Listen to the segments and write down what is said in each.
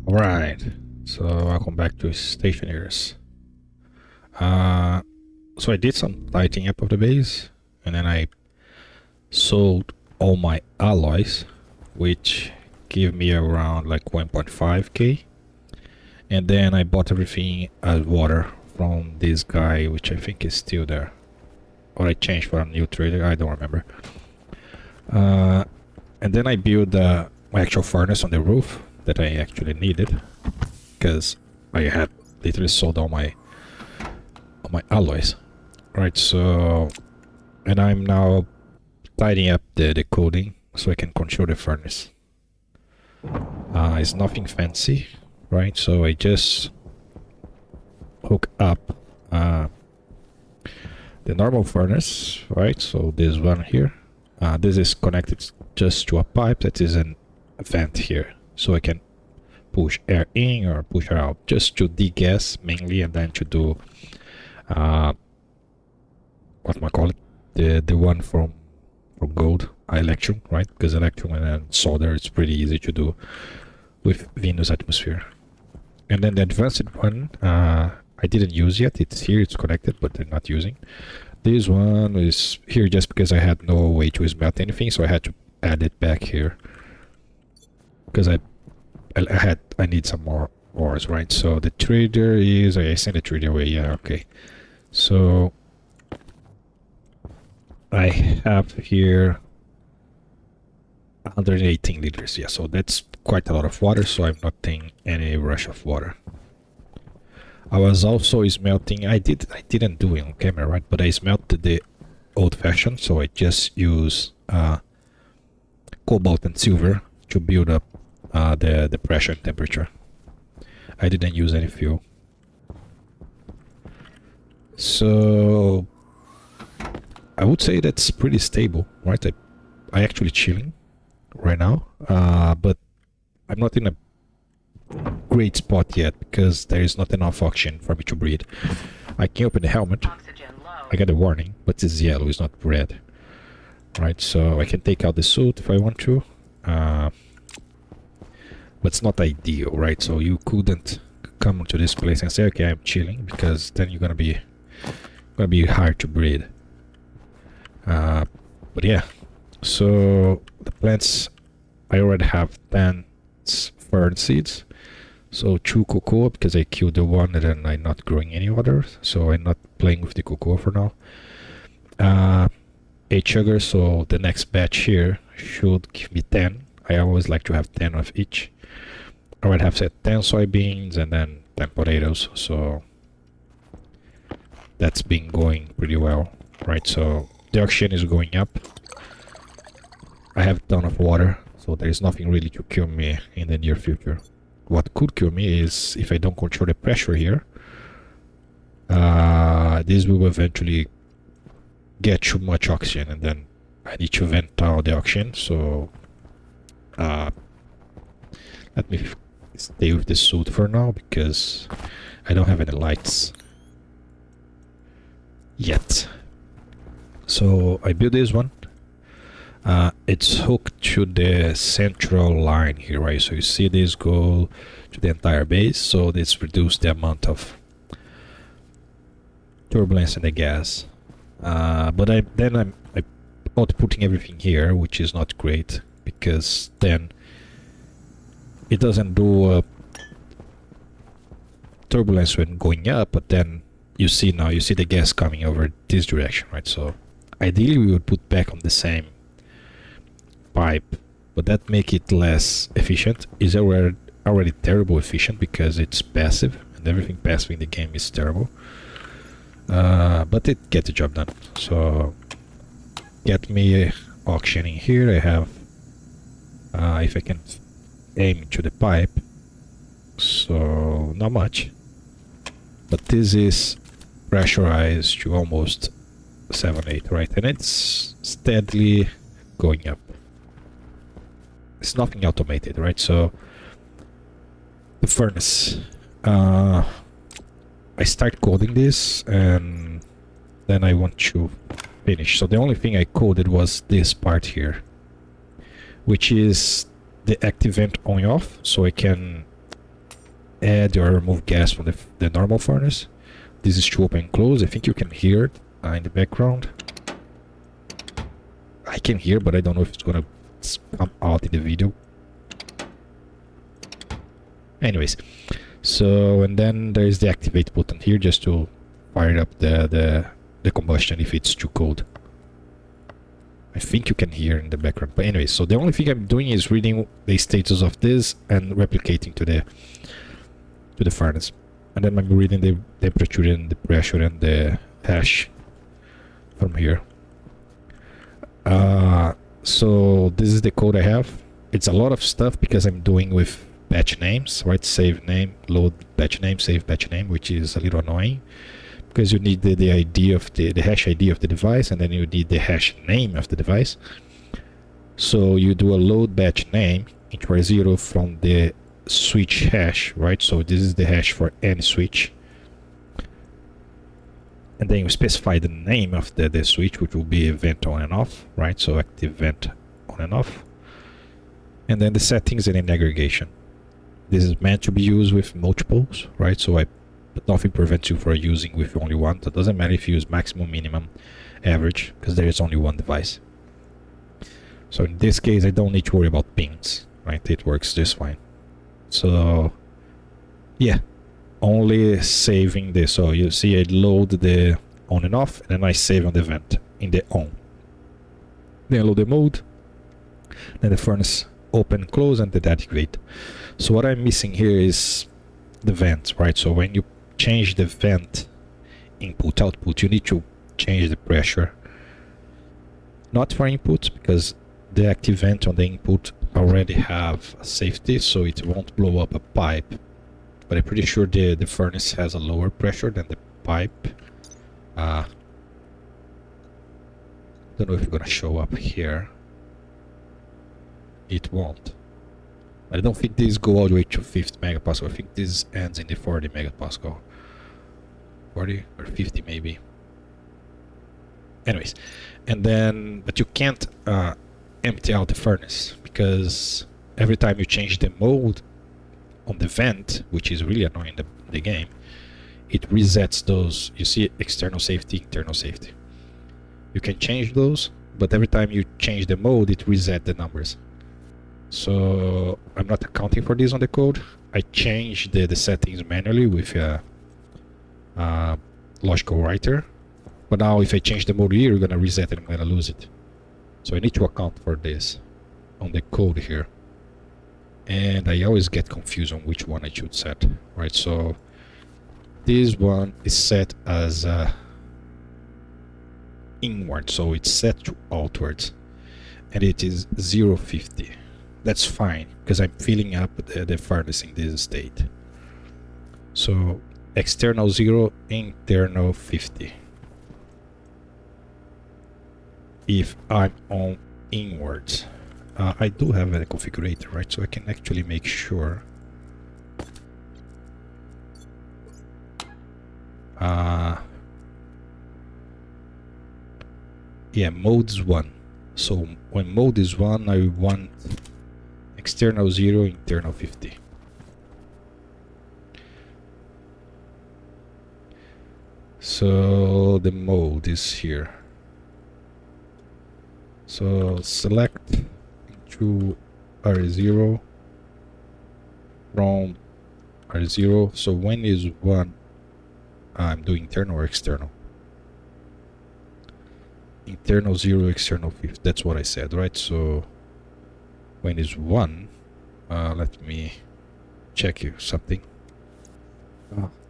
Alright, so welcome back to Stationeers. Uh, so I did some lighting up of the base, and then I sold all my alloys, which give me around like 1.5k. And then I bought everything as water from this guy, which I think is still there. Or I changed for a new trader, I don't remember. And then I built my actual furnace on the roof that I actually needed, because I had literally sold all my alloys. Right, so and I'm now tidying up the coding so I can control the furnace. It's nothing fancy, right? So I just hook up the normal furnace, right? So this one here, this is connected just to a pipe that is an vent here, so I can push air in or push air out, just to degas mainly, and then to do what am I call it, the one from gold, electrum, right? Because electrum and then solder is pretty easy to do with Venus atmosphere. And then the advanced one, I didn't use yet. It's here, it's connected, but I'm not using. This one is here just because I had no way to smelt anything, so I had to add it back here, because I need some more ores, right? So the trader is, I sent the trader away. Yeah, okay. So I have here 118 liters. Yeah, so that's quite a lot of water, so I'm not taking any rush of water. I was also smelting, I didn't do it on camera, right? But I smelted the old fashioned, so I just use cobalt and silver to build up the pressure and temperature. I didn't use any fuel. So I would say that's pretty stable, right? I actually chilling right now, but I'm not in a great spot yet because there is not enough oxygen for me to breathe. I can open the helmet. I got a warning, but it's yellow, it's not red. Right, so I can take out the suit if I want to, but it's not ideal, right? So you couldn't come to this place and say, okay, I'm chilling, because then you're gonna be hard to breathe. But yeah, so the plants, I already have 10 fern seeds. So 2 cocoa, because I killed the one and then I'm not growing any others, so I'm not playing with the cocoa for now. 8 sugar, so the next batch here should give me 10. I always like to have 10 of each. I would have said 10 soybeans and then 10 potatoes, so that's been going pretty well, right? So the oxygen is going up. I have a ton of water, so there is nothing really to kill me in the near future. What could kill me is if I don't control the pressure here. This will eventually get too much oxygen, and then I need to vent out the oxygen. So let me stay with the suit for now, because I don't have any lights yet. So I built this one. It's hooked to the central line here, right? So you see this go to the entire base, so this reduces the amount of turbulence in the gas. But I'm outputting everything here, which is not great, because then it doesn't do turbulence when going up, but then you see the gas coming over this direction, right? So ideally we would put back on the same pipe, but that make it less efficient. Is already terrible efficient because it's passive, and everything passive in the game is terrible. But it gets the job done. So get me oxygen in here. I have if I can aim to the pipe, so not much, but this is pressurized to almost 7-8, right? And it's steadily going up. It's nothing automated, right? So the furnace, I start coding this, and then I want to finish. So the only thing I coded was this part here, which is the active vent on off, so I can add or remove gas from the normal furnace. This is to open and close. I think you can hear it in the background. I can hear, but I don't know if it's gonna come out in the video. Anyways, so and then there is the activate button here just to fire up the combustion if it's too cold. I think you can hear in the background, but anyways, so the only thing I'm doing is reading the status of this and replicating to the furnace, and then I'm reading the temperature and the pressure and the hash from here. So this is the code I have. It's a lot of stuff because I'm doing with batch names, right? Save name, load batch name, save batch name, which is a little annoying because you need the ID of the hash ID of the device, and then you need the hash name of the device. So you do a load batch name into 0 from the switch hash, right? So this is the hash for any switch, and then you specify the name of the switch, which will be event on and off, right? So active vent on and off, and then the settings and an aggregation. This is meant to be used with multiples, right? So but nothing prevents you from using with only one. So it doesn't matter if you use maximum, minimum, average, because there is only one device. So in this case, I don't need to worry about pings, right? It works just fine. So yeah, only saving this. So you see I load the on and off, and then I save on the vent in the on. Then I load the mode, then the furnace open, close, and the deactivate. So what I'm missing here is the vent, right? So when you change the vent input output, you need to change the pressure, not for inputs, because the active vent on the input already have a safety, so it won't blow up a pipe. But I'm pretty sure the furnace has a lower pressure than the pipe. Don't know if it's gonna show up here. It won't. I don't think these go all the way to 50 megapascal. I think this ends in the 40 megapascal. 40 or 50 maybe. Anyways, and then, but you can't empty out the furnace, because every time you change the mode on the vent, which is really annoying in the game, it resets those. You see external safety, internal safety. You can change those, but every time you change the mode, it resets the numbers. So I'm not accounting for this on the code. I changed the settings manually with a logical writer, but now if I change the mode here, you're gonna reset it, I'm gonna lose it. So I need to account for this on the code here, and I always get confused on which one I should set, right? So this one is set as inward, so it's set to outwards, and it is 0.50. That's fine, because I'm filling up the furnace in this state. So external 0, internal 50. If I'm on inwards, I do have a configurator, right? So I can actually make sure. Yeah, mode is 1. So when mode is 1, I want external 0, internal 50. So the mode is here. So select to R0 from R0. So when is 1, I'm doing internal or external? Internal 0, external 50. That's what I said, right? So when is 1, let me check you something.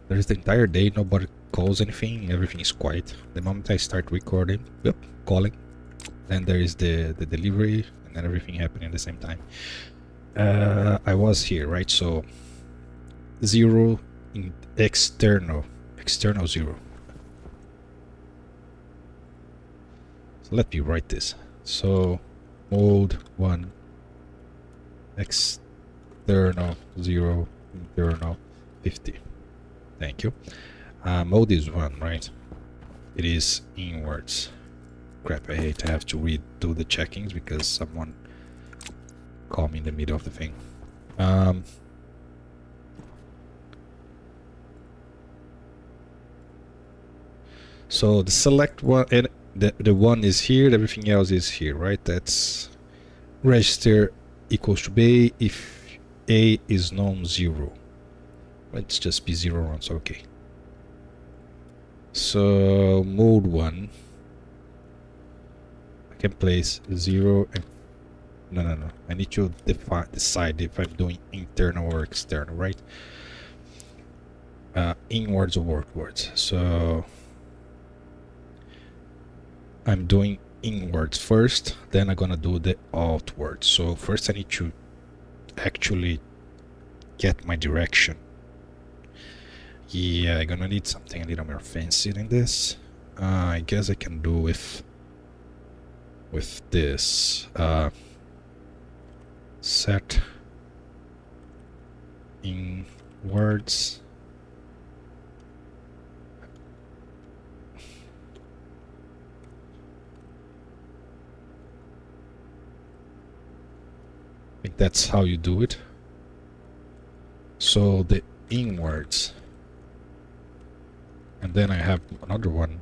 There's the entire day, nobody calls anything, everything is quiet. The moment I start recording, yep, calling, then there is the delivery, and then everything happening at the same time. I was here, right? So 0 in external 0. So let me write this. So mode 1, external 0, internal 50. Thank you. Mode is 1, right? It is inwards. Crap, I hate to have to redo the checkings because someone called me in the middle of the thing. So the select one, and the one is here, everything else is here, right? That's register equals to B if A is non-zero. Let's just be 0 runs, okay. So mode 1, I can place 0 and no. I need to decide if I'm doing internal or external, right? Inwards or outwards. So I'm doing inwards first, then I'm gonna do the outwards. So first I need to actually get my direction. Yeah, I'm gonna need something a little more fancy than this. I guess I can do with this. Set inwards. I think that's how you do it. So the inwards, and then I have another one,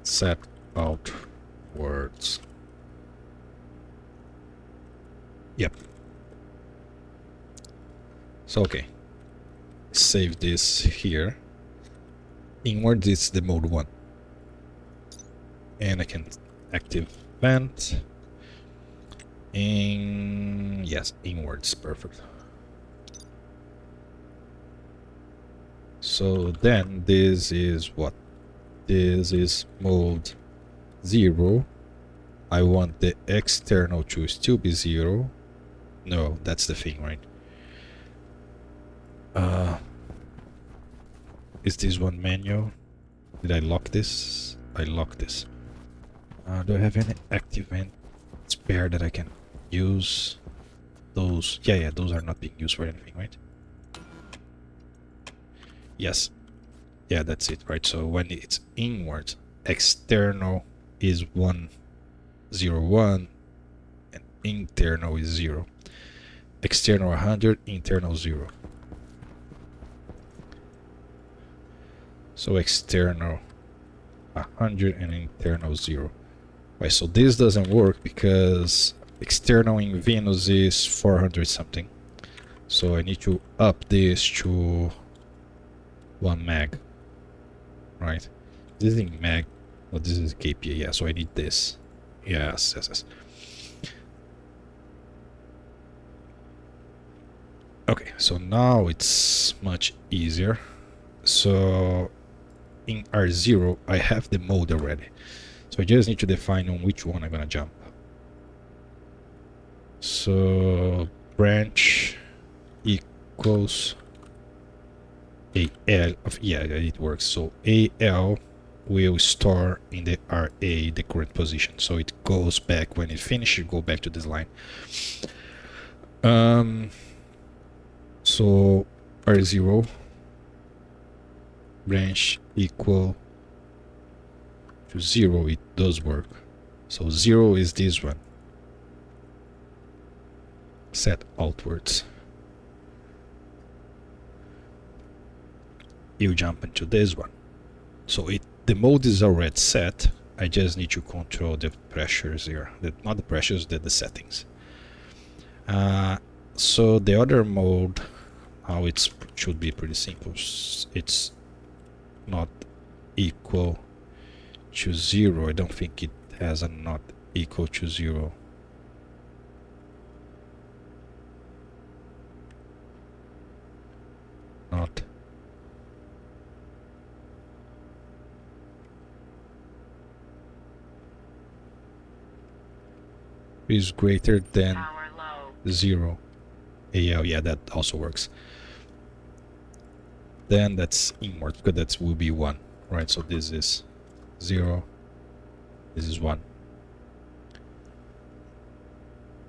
set outwards. Yep. So okay, save this here. Inwards is the mode 1, and I can active vent. And yes, inwards, perfect. So then this is what? This is mode 0. I want the external to still be 0. No, that's the thing, right? Is this one manual? Did I lock this? I locked this. Do I have any active vent spare that I can use? Those, yeah, those are not being used for anything, right? Yes. Yeah, that's it, right? So when it's inward, external is 1, 0, 1, and internal is 0. External 100, internal 0. So external 100 and internal 0. Right, so this doesn't work because external in Venus is 400 something. So I need to up this to 1 meg. Right? This is in meg. Oh, this is kPa. Yeah, so I need this. Yes. Okay, so now it's much easier. So in R0, I have the mode already. So I just need to define on which one I'm gonna jump. So branch equals AL of, yeah, it works. So AL will store in the RA the current position. So it goes back when it finishes, go back to this line. So R0 branch equal to 0, it does work. So 0 is this one. Set outwards. You jump into this one. So the mode is already set. I just need to control the pressures here. Not the pressures, the settings. So the other mode, now it should be pretty simple. It's not equal to 0. I don't think it has a not equal to 0. Not is greater than 0. AL, yeah, that also works. Then that's inward, because that will be 1, right? So this is 0, this is 1.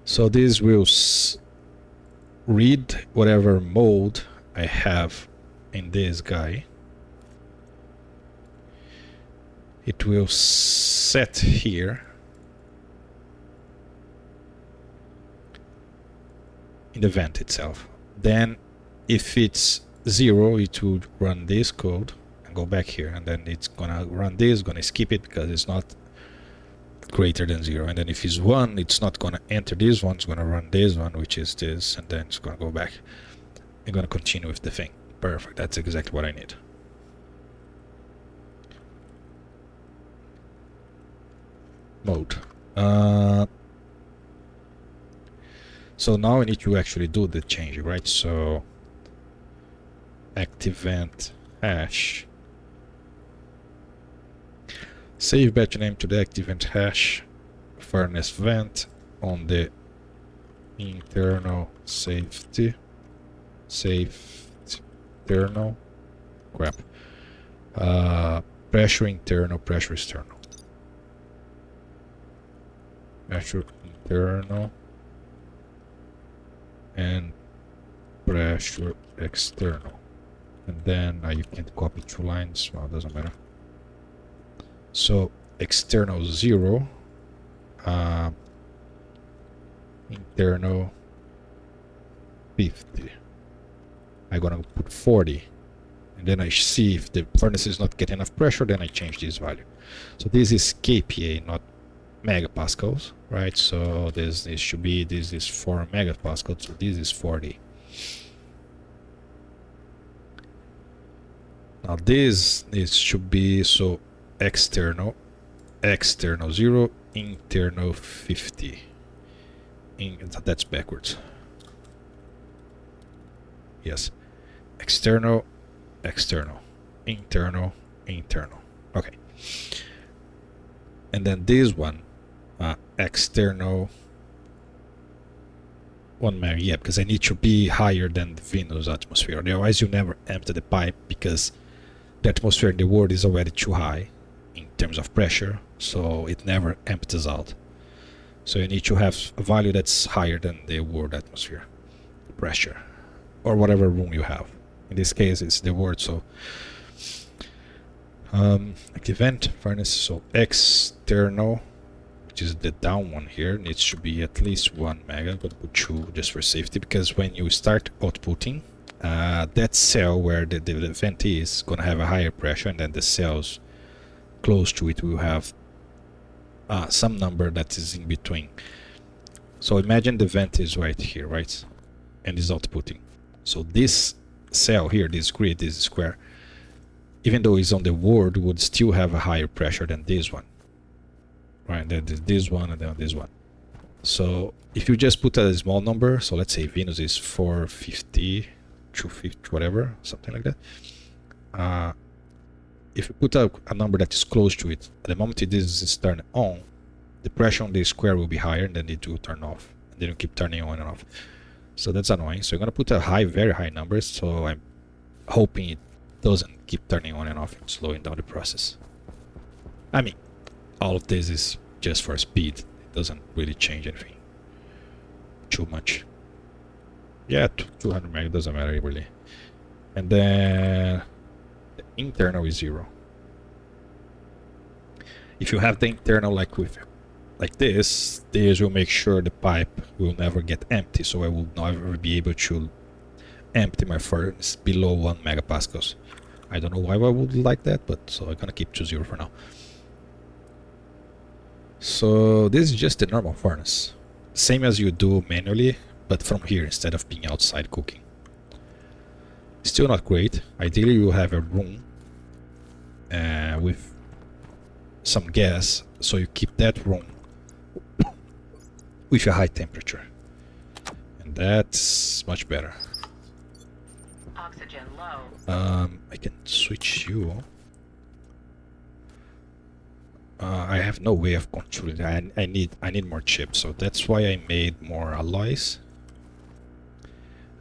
So this will read whatever mode I have in this guy. It will set here in the vent itself. Then if it's 0, it would run this code, and go back here, and then it's gonna run this, gonna skip it because it's not greater than 0, and then if it's 1, it's not gonna enter this one, it's gonna run this one, which is this, and then it's gonna go back and gonna continue with the thing. Perfect, that's exactly what I need. Mode. So now I need to actually do the change, right? So active vent hash, save batch name to the active vent hash furnace vent on the internal safety internal crap, pressure internal, pressure external, pressure internal and pressure external. And then you can't copy 2 lines, well, it doesn't matter. So external 0, internal 50. I'm gonna put 40, and then I see if the furnace is not getting enough pressure, then I change this value. So this is kPa, not megapascals, right? So this should be, this is 4 megapascals, so this is 40. Now this should be, so external 0, internal 50. That's backwards. Yes, external, internal. Okay, and then this one, external 1 meg. Yeah, because I need to be higher than the Venus atmosphere. Otherwise, you never empty the pipe because the atmosphere in the world is already too high in terms of pressure, so it never empties out. So you need to have a value that's higher than the world atmosphere pressure, or whatever room you have. In this case, it's the world. So active vent furnace. So external, which is the down one here, needs to be at least 1 mega. I'm gonna put 2 just for safety, because when you start outputting, that cell where the vent is gonna have a higher pressure, and then the cells close to it will have some number that is in between. So imagine the vent is right here, right, and is outputting. So this cell here, this grid, this square, even though it's on the world, would still have a higher pressure than this one, right? Then this one, and then this one. So if you just put a small number, so let's say Venus is 450, 250, whatever, something like that. If you put a number that is close to it, at the moment this is turned on, the pressure on the square will be higher, and then it will turn off, and then you keep turning on and off. So that's annoying. So you're gonna put a very high number, so I'm hoping it doesn't keep turning on and off and slowing down the process. I mean, all of this is just for speed. It doesn't really change anything too much. Yeah, 200 meg doesn't matter really. And then the internal is 0. If you have the internal like this will make sure the pipe will never get empty, so I will never be able to empty my furnace below 1 megapascals. I don't know why I would like that, but so I'm gonna keep to 0 for now. So this is just a normal furnace, same as you do manually, but from here instead of being outside cooking. Still not great. Ideally you have a room with some gas, so you keep that room with a high temperature, and that's much better. Oxygen low. I can switch you. I have no way of controlling. I need more chips, so that's why I made more alloys.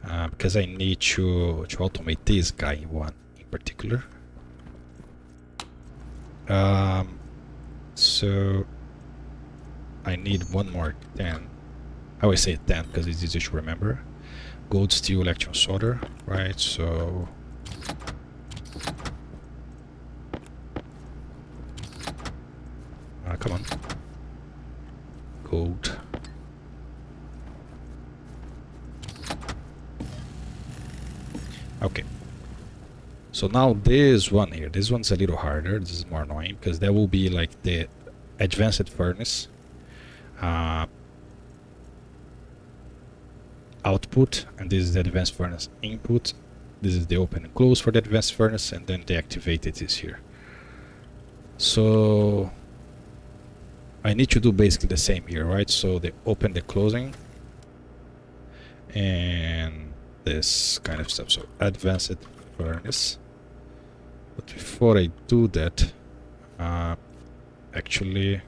Because I need to automate this guy one in particular. So I need one more 10. I always say 10 because it's easy to remember. Gold, steel, electron, solder, right? So come on, gold. Okay. So now this one here, this one's a little harder. This is more annoying because there will be like the advanced furnace output, and this is the advanced furnace input. This is the open and close for the advanced furnace, and then the activated is here. So I need to do basically the same here, right? So the open, the closing, and this kind of stuff. So advanced furnace. But before I do that, actually,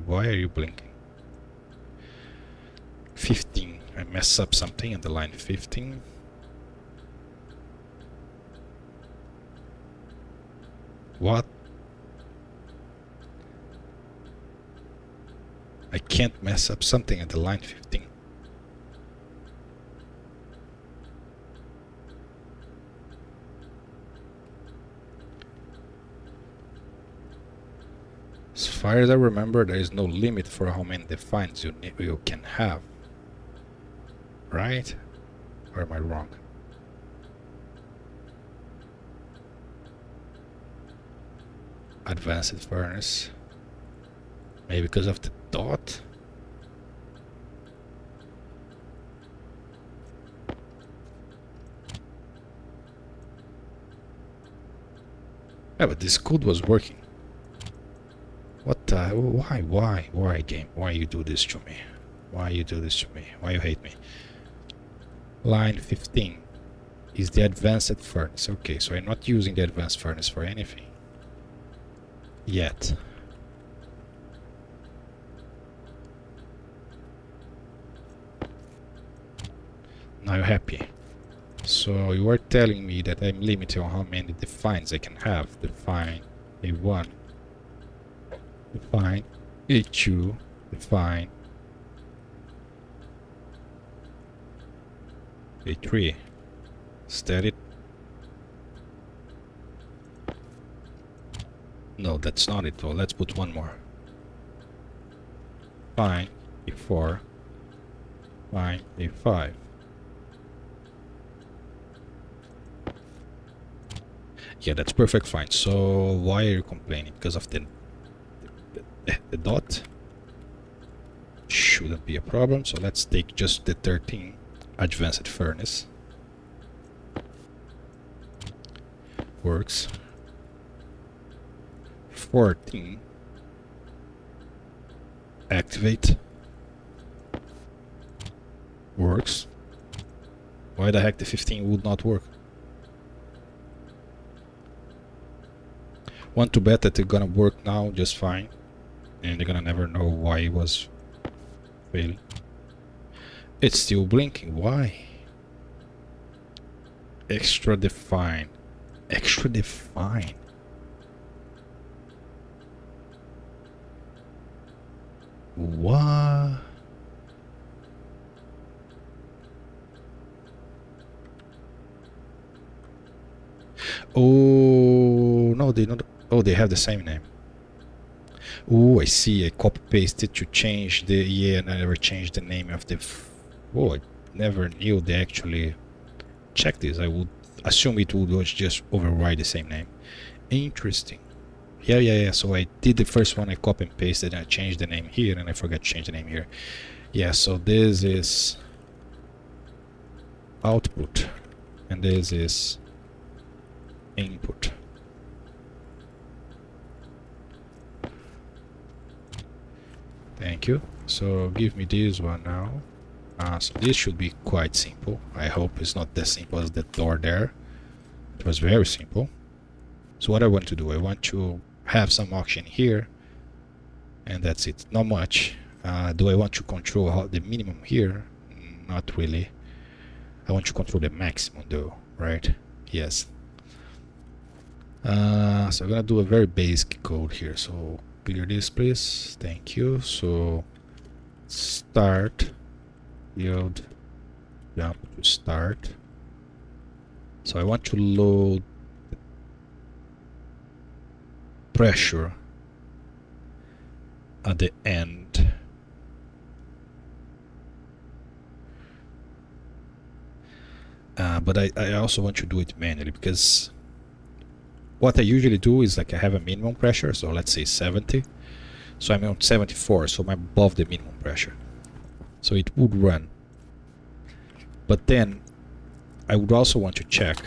why are you blinking? 15. I mess up something in the line 15. What? I can't mess up something at the line 15. As far as I remember, there is no limit for how many defines you can have. Right? Or am I wrong? Advanced furnace. Maybe because of the dot? Yeah, but this code was working. What the... Why game? Why you do this to me? Why you do this to me? Why you hate me? Line 15 is the advanced furnace. Okay, so I'm not using the advanced furnace for anything yet. Now you're happy. So you are telling me that I'm limited on how many defines I can have. Define A1, define A2, define A3. Is that it? No, that's not it though. Let's put one more. Fine, A4, fine, A5. Yeah, that's perfect fine. So why are you complaining? Because of the dot? Shouldn't be a problem. So let's take just the 13 advanced furnace. Works. 14. Activate. Works. Why the heck the 15 would not work? Want to bet that they're gonna work now just fine, and they're gonna never know why it was failing. It's still blinking. Why? Extra define. Extra define. What? Oh no, they not. Oh, they have the same name. Oh, I see. I copy pasted to change the... Yeah, and I never changed the name of the... Oh, I never knew they actually checked this. I would assume it would just override the same name. Interesting. Yeah. So I did the first one, I copy and pasted, and I changed the name here, and I forgot to change the name here. Yeah, so this is output, and this is input. Thank you. So give me this one now. So this should be quite simple. I hope it's not as simple as the door there. It was very simple. So what I want to do, I want to have some auction here, and that's it. Not much. Do I want to control the minimum here? Not really. I want to control the maximum though, right? Yes. So I'm gonna do a very basic code here. So clear this please. Thank you. So start yield jump to start. So I want to load pressure at the end. But I also want to do it manually, because what I usually do is like I have a minimum pressure, so let's say 70. So I'm on 74, so I'm above the minimum pressure. So it would run. But then I would also want to check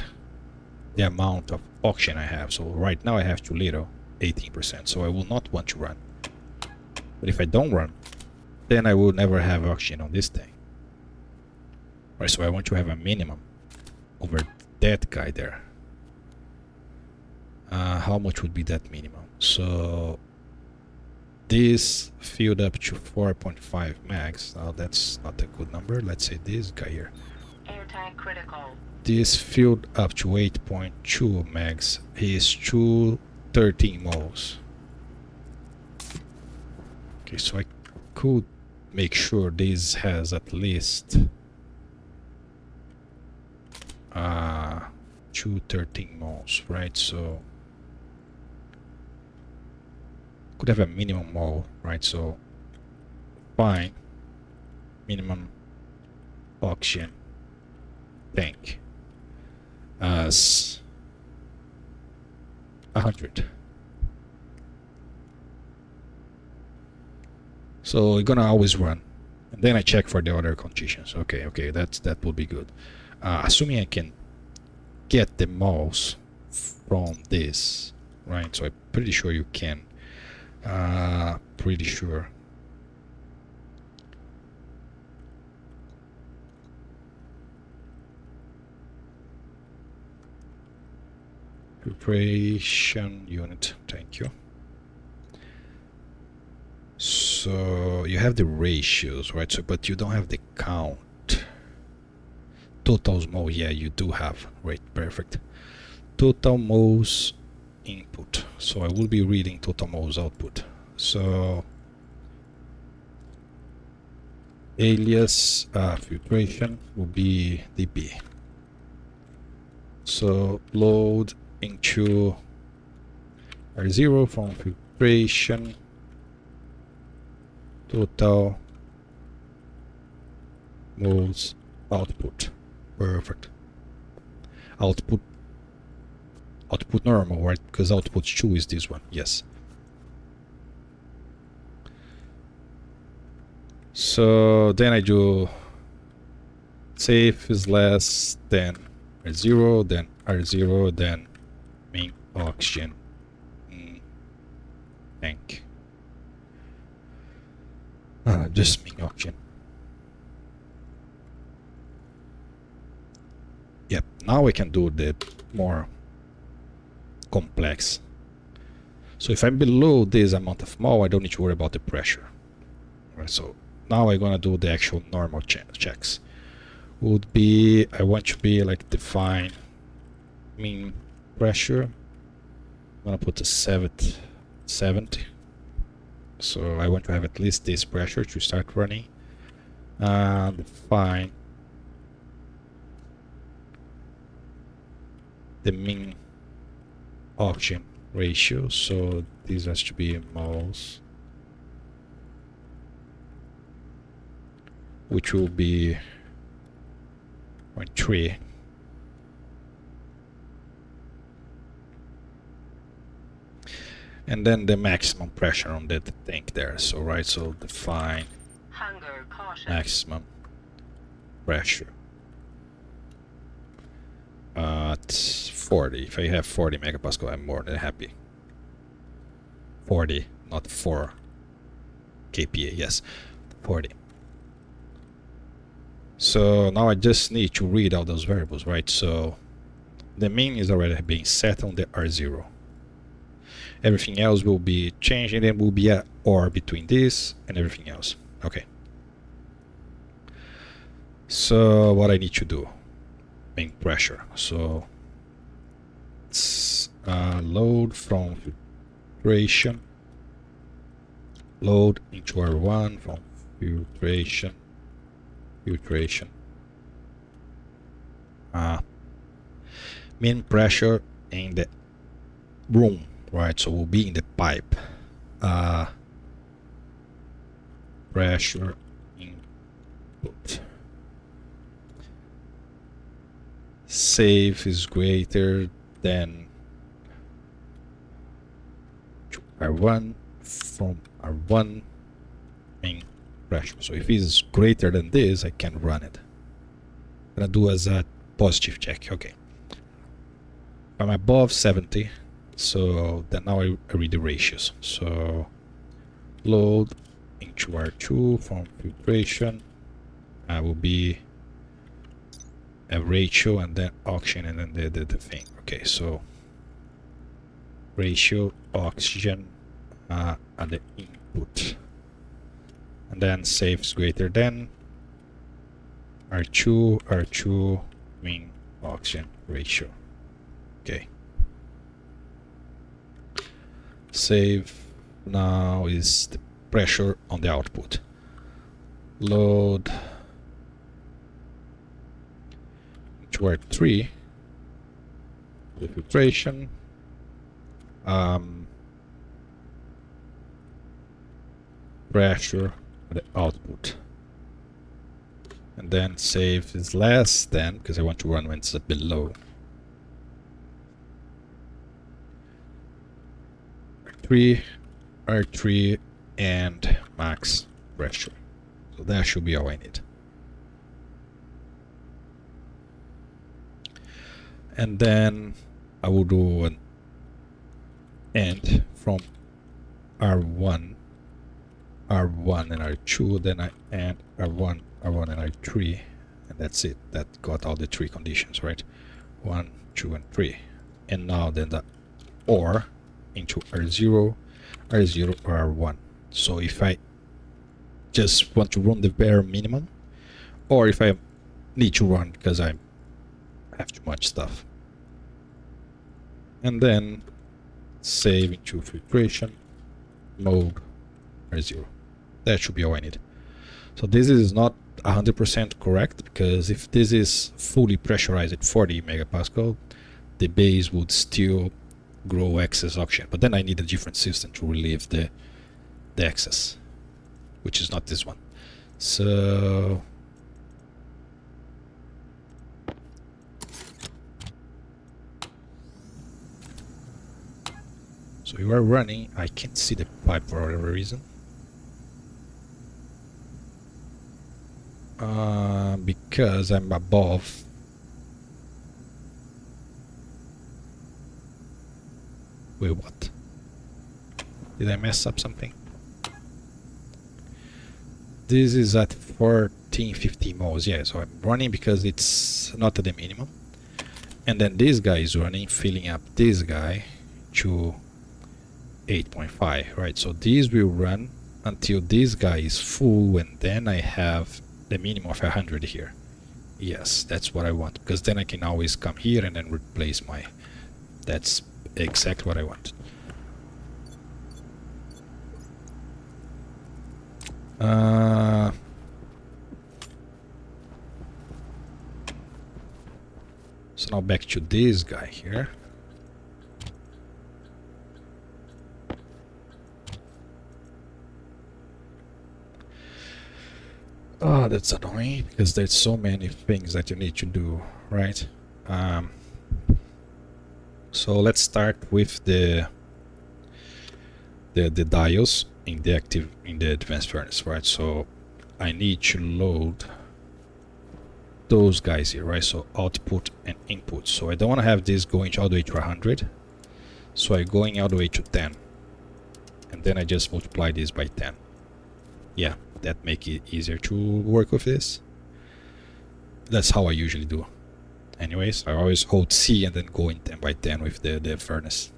the amount of oxygen I have. So right now I have too little, 18%, so I will not want to run. But if I don't run, then I will never have oxygen on this thing. Right, so I want to have a minimum over that guy there. How much would be that minimum? So this filled up to 4.5 max. Now that's not a good number. Let's say this guy here. Air tank critical. This filled up to 8.2 max. He is 213 moles. Okay, so I could make sure this has at least 213 moles, right? So could have a minimum mole, right? So fine, minimum oxygen tank as 100. So it's gonna always run, and then I check for the other conditions. Okay, that would be good. Assuming I can get the moles from this, right? So I'm pretty sure you can. Pretty sure. Preparation unit, thank you. So you have the ratios, right? So, but you don't have the count. Total moles, yeah, you do have. Right, perfect. Total moles input. So I will be reading total moles output. So alias filtration will be dB. So load into R0 from filtration total moles output. Perfect. Output normal, right? Because output 2 is this one. Yes. So then I do safe is less than R0, then R0, then min oxygen tank. Just min oxygen. Yep, now I can do the more complex. So if I'm below this amount of mole, I don't need to worry about the pressure. Right, so now I'm gonna do the actual normal checks. Would be, I want to be like define mean pressure. I'm gonna put a 70. So I want to have at least this pressure to start running. Define the mean oxygen ratio. So this has to be moles, which will be 0.3. And then the maximum pressure on that tank there. So right, so define Hunger caution. maximum pressure at 40. If I have 40 megapascal, I'm more than happy. 40, not 4 kPa. Yes, 40. So now I just need to read out those variables, right? So the mean is already being set on the R0. Everything else will be changing, and will be a OR between this and everything else. Okay. So what I need to do, main pressure. So it's load from filtration, load into R1 from filtration. Mean pressure in the room, right? So we'll be in the pipe. pressure input. Save is greater than R1 from R1 main pressure. So if it's greater than this, I can run it. I'm gonna do as a positive check. Okay. I'm above 70, so then now I read the ratios. So load into R2 from filtration will be a ratio and then oxygen and then the thing. Okay, so ratio oxygen at the input, and then saves greater than R2 mean oxygen ratio. Okay, save now is the pressure on the output. Load to R3 the filtration, pressure at the output, and then save is less than, because I want to run when it's below R3 and max pressure. So that should be all I need. And then I will do an end from R1 and R2, then I end R1 and R3, and that's it. That got all the three conditions, right? 1, 2, and 3. And now then the OR into R0 or R1. So if I just want to run the bare minimum, or if I need to run because I have too much stuff, and then save into filtration mode R0. That should be all I need. So this is not 100% correct, because if this is fully pressurized at 40 megapascal, the base would still grow excess oxygen, but then I need a different system to relieve the excess, which is not this one. So you are running. I can't see the pipe for whatever reason. Because I'm above. Wait, what? Did I mess up something? This is at 1450 moles. Yeah, so I'm running because it's not at the minimum. And then this guy is running, filling up this guy to 8.5, right? So this will run until this guy is full, and then I have the minimum of 100 here. Yes, that's what I want, because then I can always come here and then replace my... That's exactly what I want. So now back to this guy here. Oh, that's annoying, because there's so many things that you need to do, right? So let's start with the diodes in the advanced furnace, right? So I need to load those guys here, right? So output and input. So I don't want to have this going all the way to 100, so I'm going all the way to 10, and then I just multiply this by 10. Yeah, that make it easier to work with this. That's how I usually do. Anyways, I always hold C and then go in 10 by 10 with the furnace.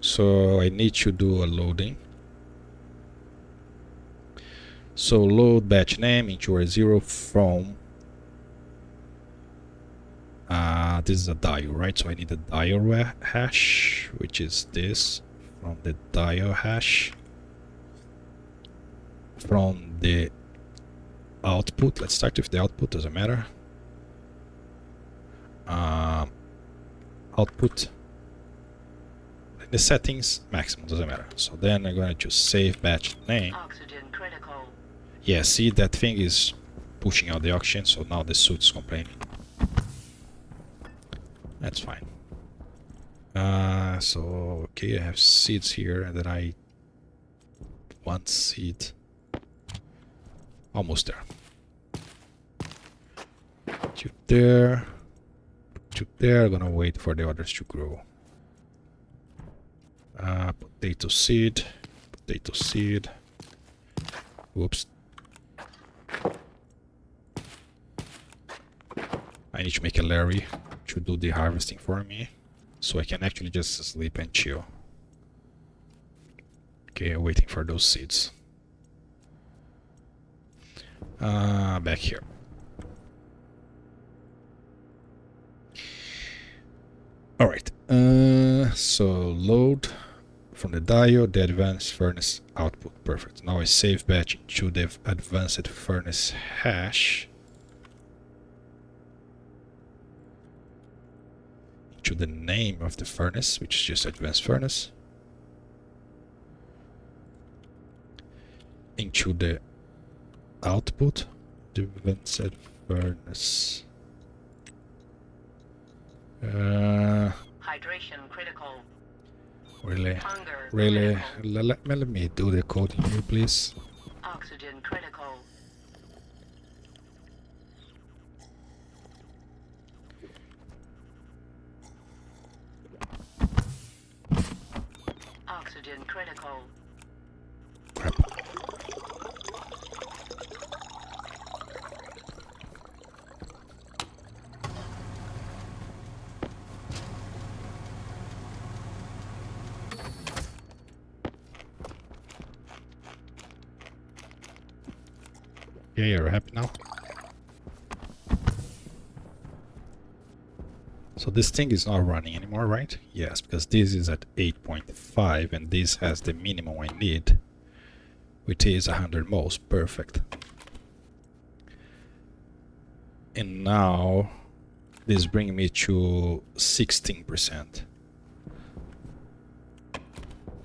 So I need to do a loading. So load batch name into R0 from this is a dial, right? So I need a dial hash, which is this, from the dial hash. From the output, let's start with the output, doesn't matter. Output, the settings maximum, doesn't matter. So then I'm gonna choose save batch name. Oxygen critical. Yeah, see that thing is pushing out the oxygen, so now the suit's complaining. That's fine. So okay, I have seeds here, and then I one seed almost there. Put you there. Put you there. Gonna wait for the others to grow. Potato seed. Potato seed. Whoops. I need to make a Larry to do the harvesting for me, so I can actually just sleep and chill. Okay, waiting for those seeds. Back here. Alright, so load from the diode, the advanced furnace output. Perfect. Now I save batch into the advanced furnace hash. To the name of the furnace, which is just advanced furnace. Into the output, the advanced furnace. Hydration critical. Really? Hunger Really? critical. Let me do the code here, please. Oxygen critical. Oxygen critical. Crap. Yeah, you're happy now? So this thing is not running anymore, right? Yes, because this is at 8.5 and this has the minimum I need, which is 100 moles. Perfect. And now this brings me to 16%.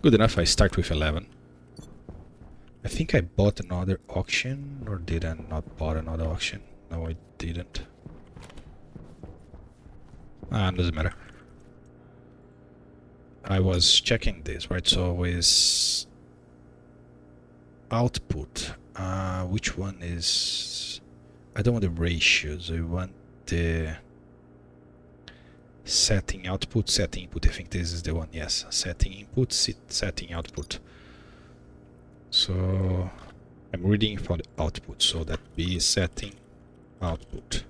Good enough, I start with 11. I think I bought another auction, or did I not bought another auction? No, I didn't. Doesn't matter. I was checking this, right? So is output. Which one is? I don't want the ratios. I want the setting output, setting input. I think this is the one. Yes, setting input, setting output. So I'm reading for the output. So that be setting output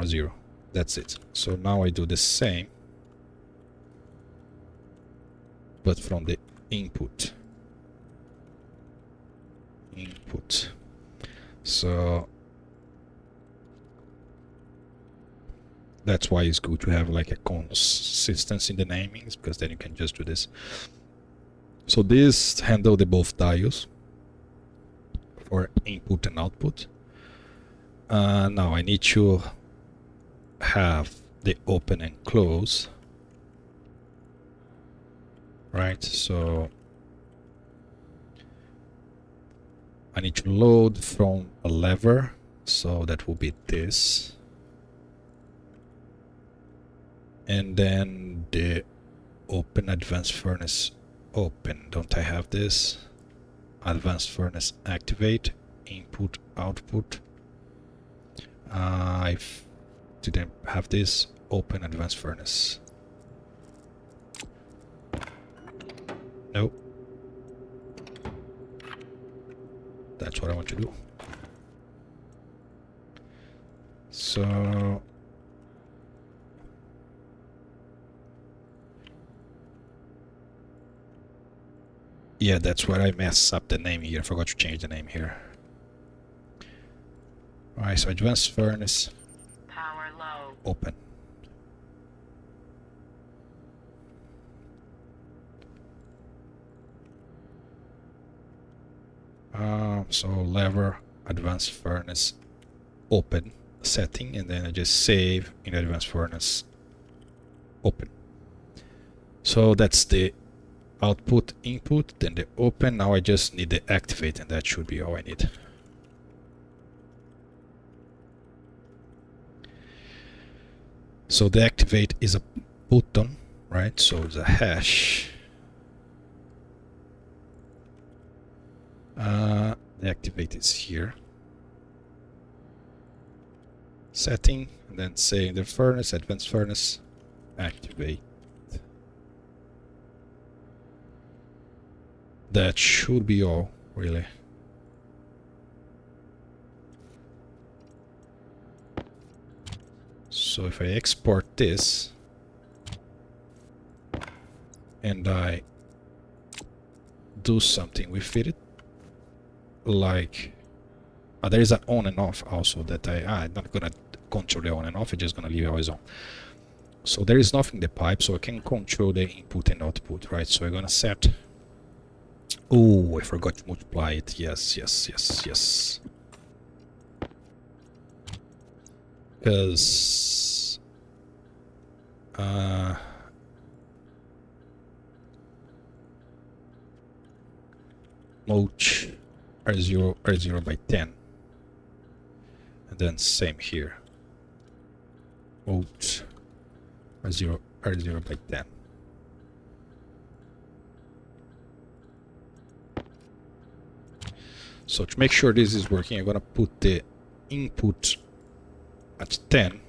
0. That's it. So now I do the same, but from the input. So that's why it's good to have like a consistency in the namings, because then you can just do this. So this handle the both diodes for input and output. Now I need to have the open and close, right? So I need to load from a lever, so that will be this, and then the open advanced furnace open. Don't I have this? Advanced furnace activate, input output. I didn't have this. Open advanced furnace. Nope. That's what I want to do. So yeah, that's where I mess up the name here. I forgot to change the name here. Alright, so advanced furnace Power low. open. So lever advanced furnace open setting, and then I just save in advanced furnace open. So that's the output, input, then the open. Now I just need the activate, and that should be all I need. So the activate is a button, right? So it's a hash. The activate is here. Setting, and then say in the furnace, advanced furnace, activate. That should be all, really. So if I export this and I do something with it, like there is an on and off also that I'm not gonna control the on and off, I'm just gonna leave it always on. So there is nothing in the pipe, so I can control the input and output, right? So I'm gonna set. Oh, I forgot to multiply it. Yes. Because mulch R0 by 10, and then same here, mulch R0 by 10. So to make sure this is working, I'm gonna put the input at 10,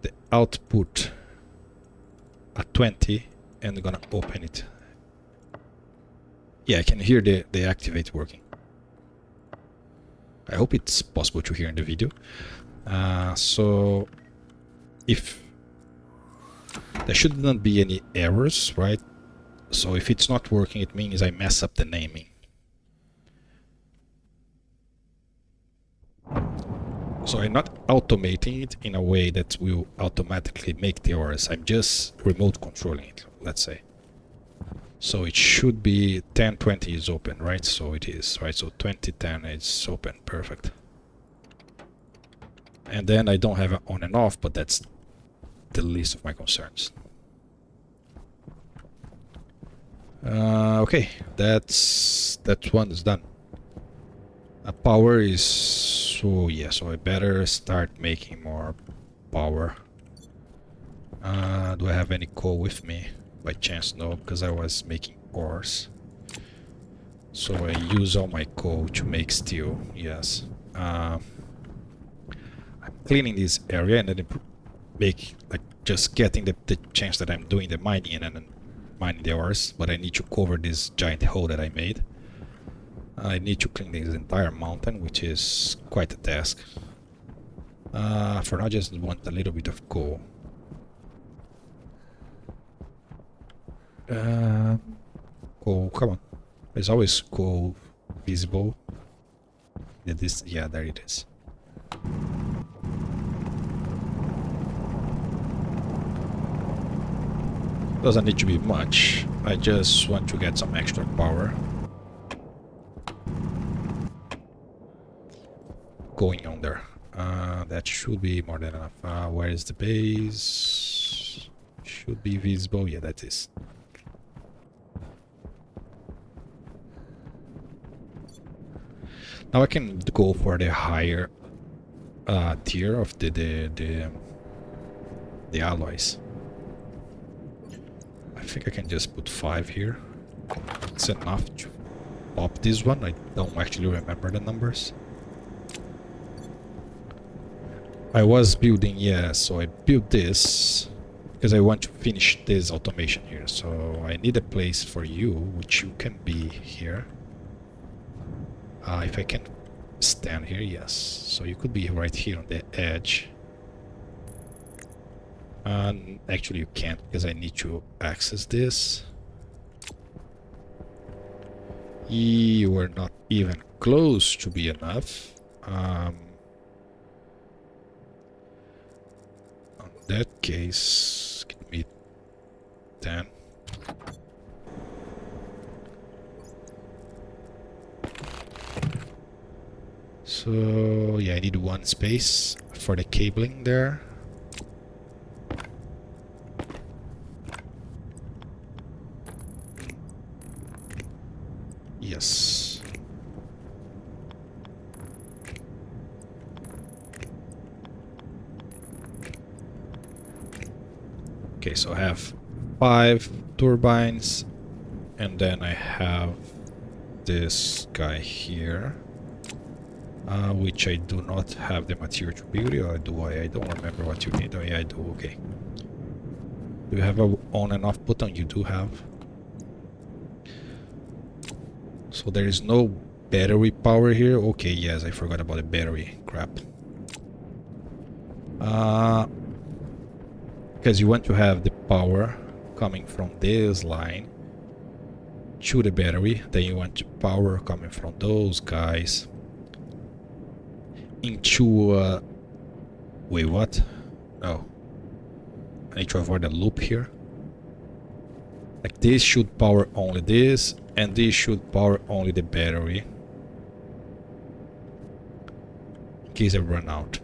the output at 20, and I'm gonna open it. Yeah, I can hear the activate working. I hope it's possible to hear in the video. So if there should not be any errors, right? So if it's not working, it means I mess up the naming. So I'm not automating it in a way that will automatically make the errors. I'm just remote controlling it, let's say. So it should be 1020 is open, right? So it is, right? So 2010 is open, perfect. And then I don't have an on and off, but that's the least of my concerns. Okay, that one is done. Power is, so yeah, so I better start making more power. Do I have any coal with me? By chance, no, because I was making ores. So I use all my coal to make steel, yes. I'm cleaning this area and then make, like, just getting the chance that I'm doing the mining and then mining the ores, but I need to cover this giant hole that I made. I need to clean this entire mountain, which is quite a task. For now, I just want a little bit of coal. Coal, come on. There's always coal visible. Yeah, there it is. Doesn't need to be much. I just want to get some extra power going on there. That should be more than enough. Where is the base? Should be visible. Yeah, that is. Now I can go for the higher tier of the alloys. I think I can just put 5 here. It's enough to pop this one. I don't actually remember the numbers. I was building, yeah, so I built this because I want to finish this automation here. So I need a place for you, which you can be here. If I can stand here, yes. So you could be right here on the edge. Actually you can't because I need to access this. You are not even close to be enough. In that case, give me 10. So yeah, I need one space for the cabling there. Yes. Okay, so I have 5 turbines, and then I have this guy here, which I do not have the material to build, or do I? I don't remember what you need. Oh yeah, I do. Okay. Do you have a on and off button? You do have. So there is no battery power here. Okay, yes, I forgot about the battery. Crap. Because you want to have the power coming from this line to the battery, then you want power coming from those guys into wait, what? No, I need to avoid a loop here. Like this should power only this, and this should power only the battery in case I run out.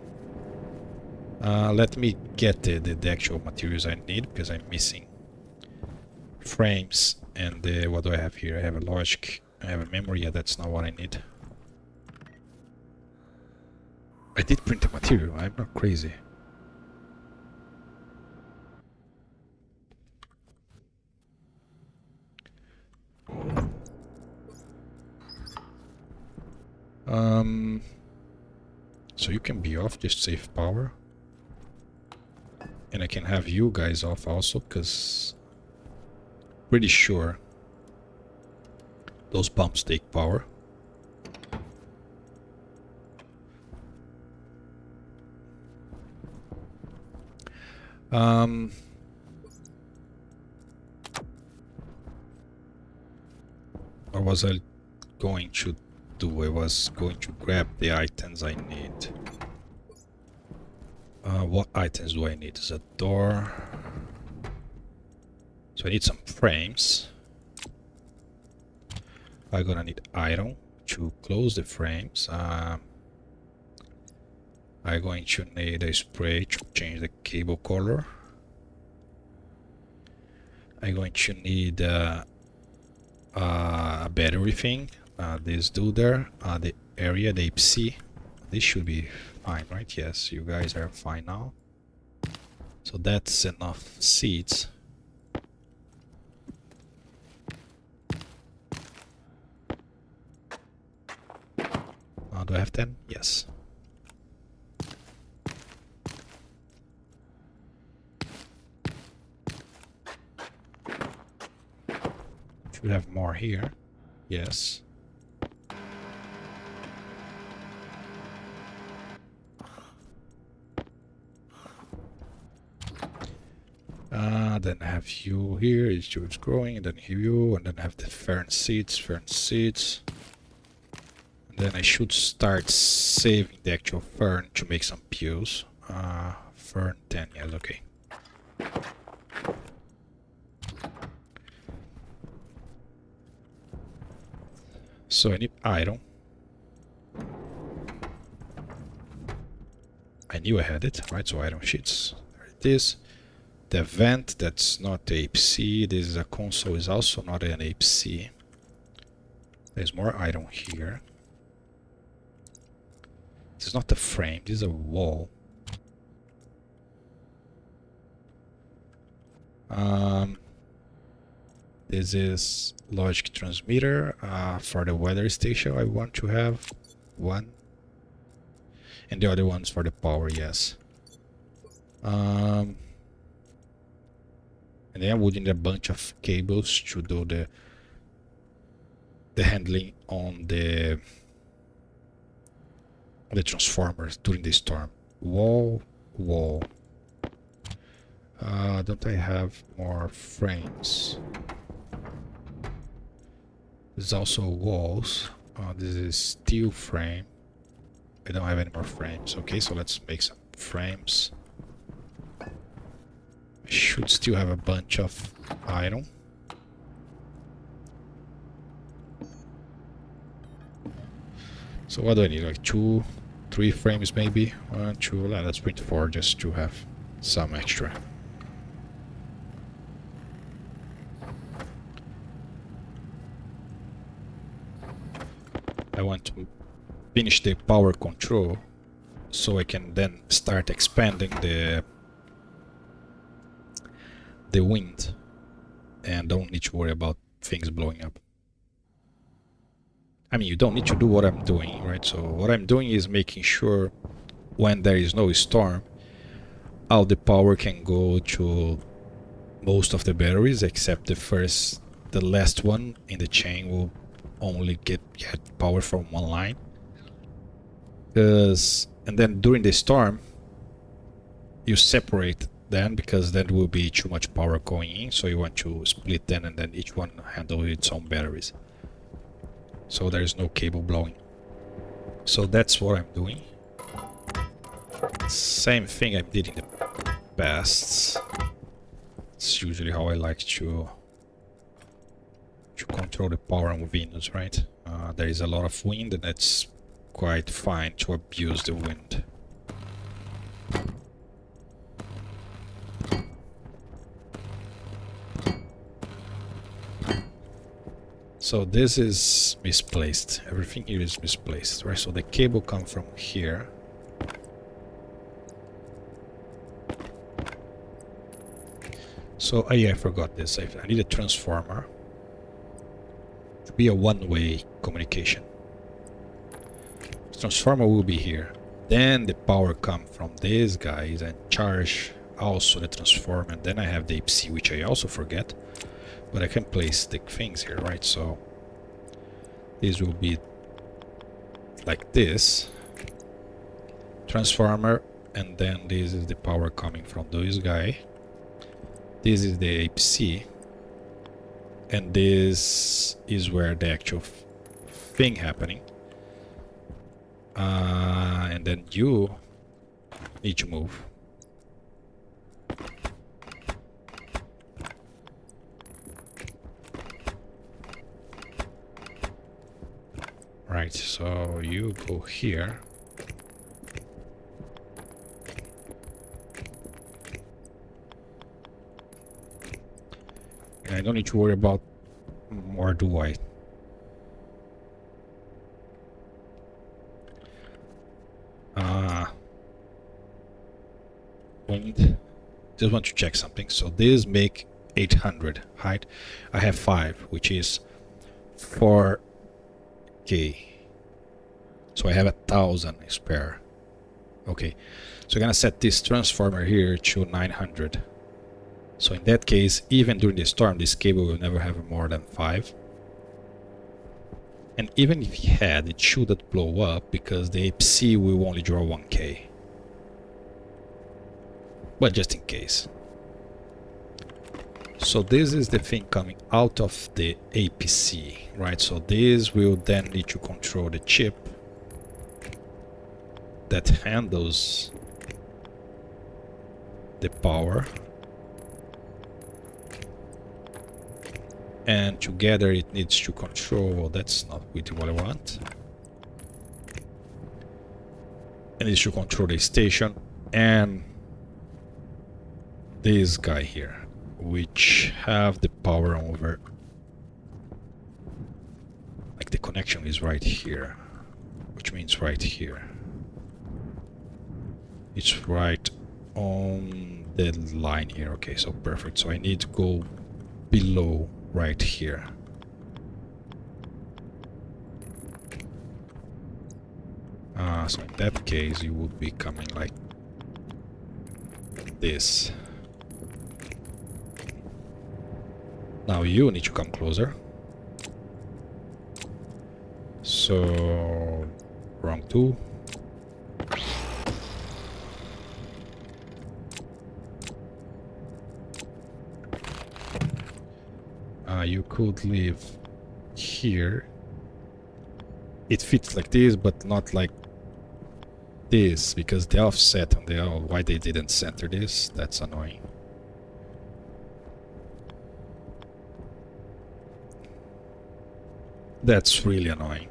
Let me get the actual materials I need, because I'm missing frames. And what do I have here? I have a logic, I have a memory. Yeah, that's not what I need. I did print the material, I'm not crazy. So you can be off, just save power. And I can have you guys off also, because pretty sure those pumps take power. What was I going to do? I was going to grab the items I need. What items do I need? Is a door. So I need some frames. I'm gonna need iron to close the frames. I'm going to need a spray to change the cable color. I'm going to need a battery thing. This dude there, the area, the AC. This should be fine, right? Yes, you guys are fine now. So that's enough seeds. Do I have 10? Yes. Should have more here. Yes. Then I have you here, it's growing, and then you, and then I have the fern seeds, And then I should start saving the actual fern to make some peels. Fern 10, yes, okay. So I need iron. I knew I had it, right? So iron sheets, there it is. The vent, that's not APC. This is a console, is also not an APC. There's more iron here. This is not a frame, this is a wall. This is logic transmitter. For the weather station I want to have one. And the other one's for the power, yes. And then I would need a bunch of cables to do the handling on the transformers during the storm. Wall. Don't I have more frames? There's also walls. This is steel frame. I don't have any more frames. Okay, so let's make some frames. I should still have a bunch of iron. So what do I need? Like 2, 3 frames maybe? 1, 2, let's print 4 just to have some extra. I want to finish the power control so I can then start expanding the wind and don't need to worry about things blowing up. I mean, you don't need to do what I'm doing, right? So what I'm doing is making sure when there is no storm, all the power can go to most of the batteries except the last one in the chain will only get power from one line. And then during the storm, you separate them because then will be too much power going in, so you want to split them and then each one handle its own batteries. So there is no cable blowing. So that's what I'm doing. Same thing I did in the past. It's usually how I like to control the power on Venus, right? There is a lot of wind and that's quite fine to abuse the wind. So this is misplaced. Everything here is misplaced, right? So the cable comes from here. So I forgot this. I need a transformer to be a one-way communication. The transformer will be here. Then the power comes from these guys and charge also the transformer. And then I have the AC, which I also forget. But I can place the things here, right? So this will be like this. Transformer, and then this is the power coming from this guy. This is the AC. And this is where the actual thing happening. And then you need to move. Right, so you go here. And I don't need to worry about, or do I? Wind. Just want to check something. So this make 800 height. I have 5, which is 4K. So I have 1,000 spare. Okay, so I'm gonna set this transformer here to 900. So in that case, even during the storm, this cable will never have more than 5. And even if it had, it shouldn't blow up because the AC will only draw 1K. But just in case. So this is the thing coming out of the APC, right? So this will then need to control the chip that handles the power. And together it needs to control, well, that's not really what I want. It needs to control the station and this guy here, which have the power over, like the connection is right here, which means right here. It's right on the line here. Okay, so perfect. So I need to go below right here. So in that case, you would be coming like this. Now you need to come closer. So, wrong tool. You could leave here. It fits like this, but not like this, because the offset on the why they didn't center this. That's annoying. That's really annoying.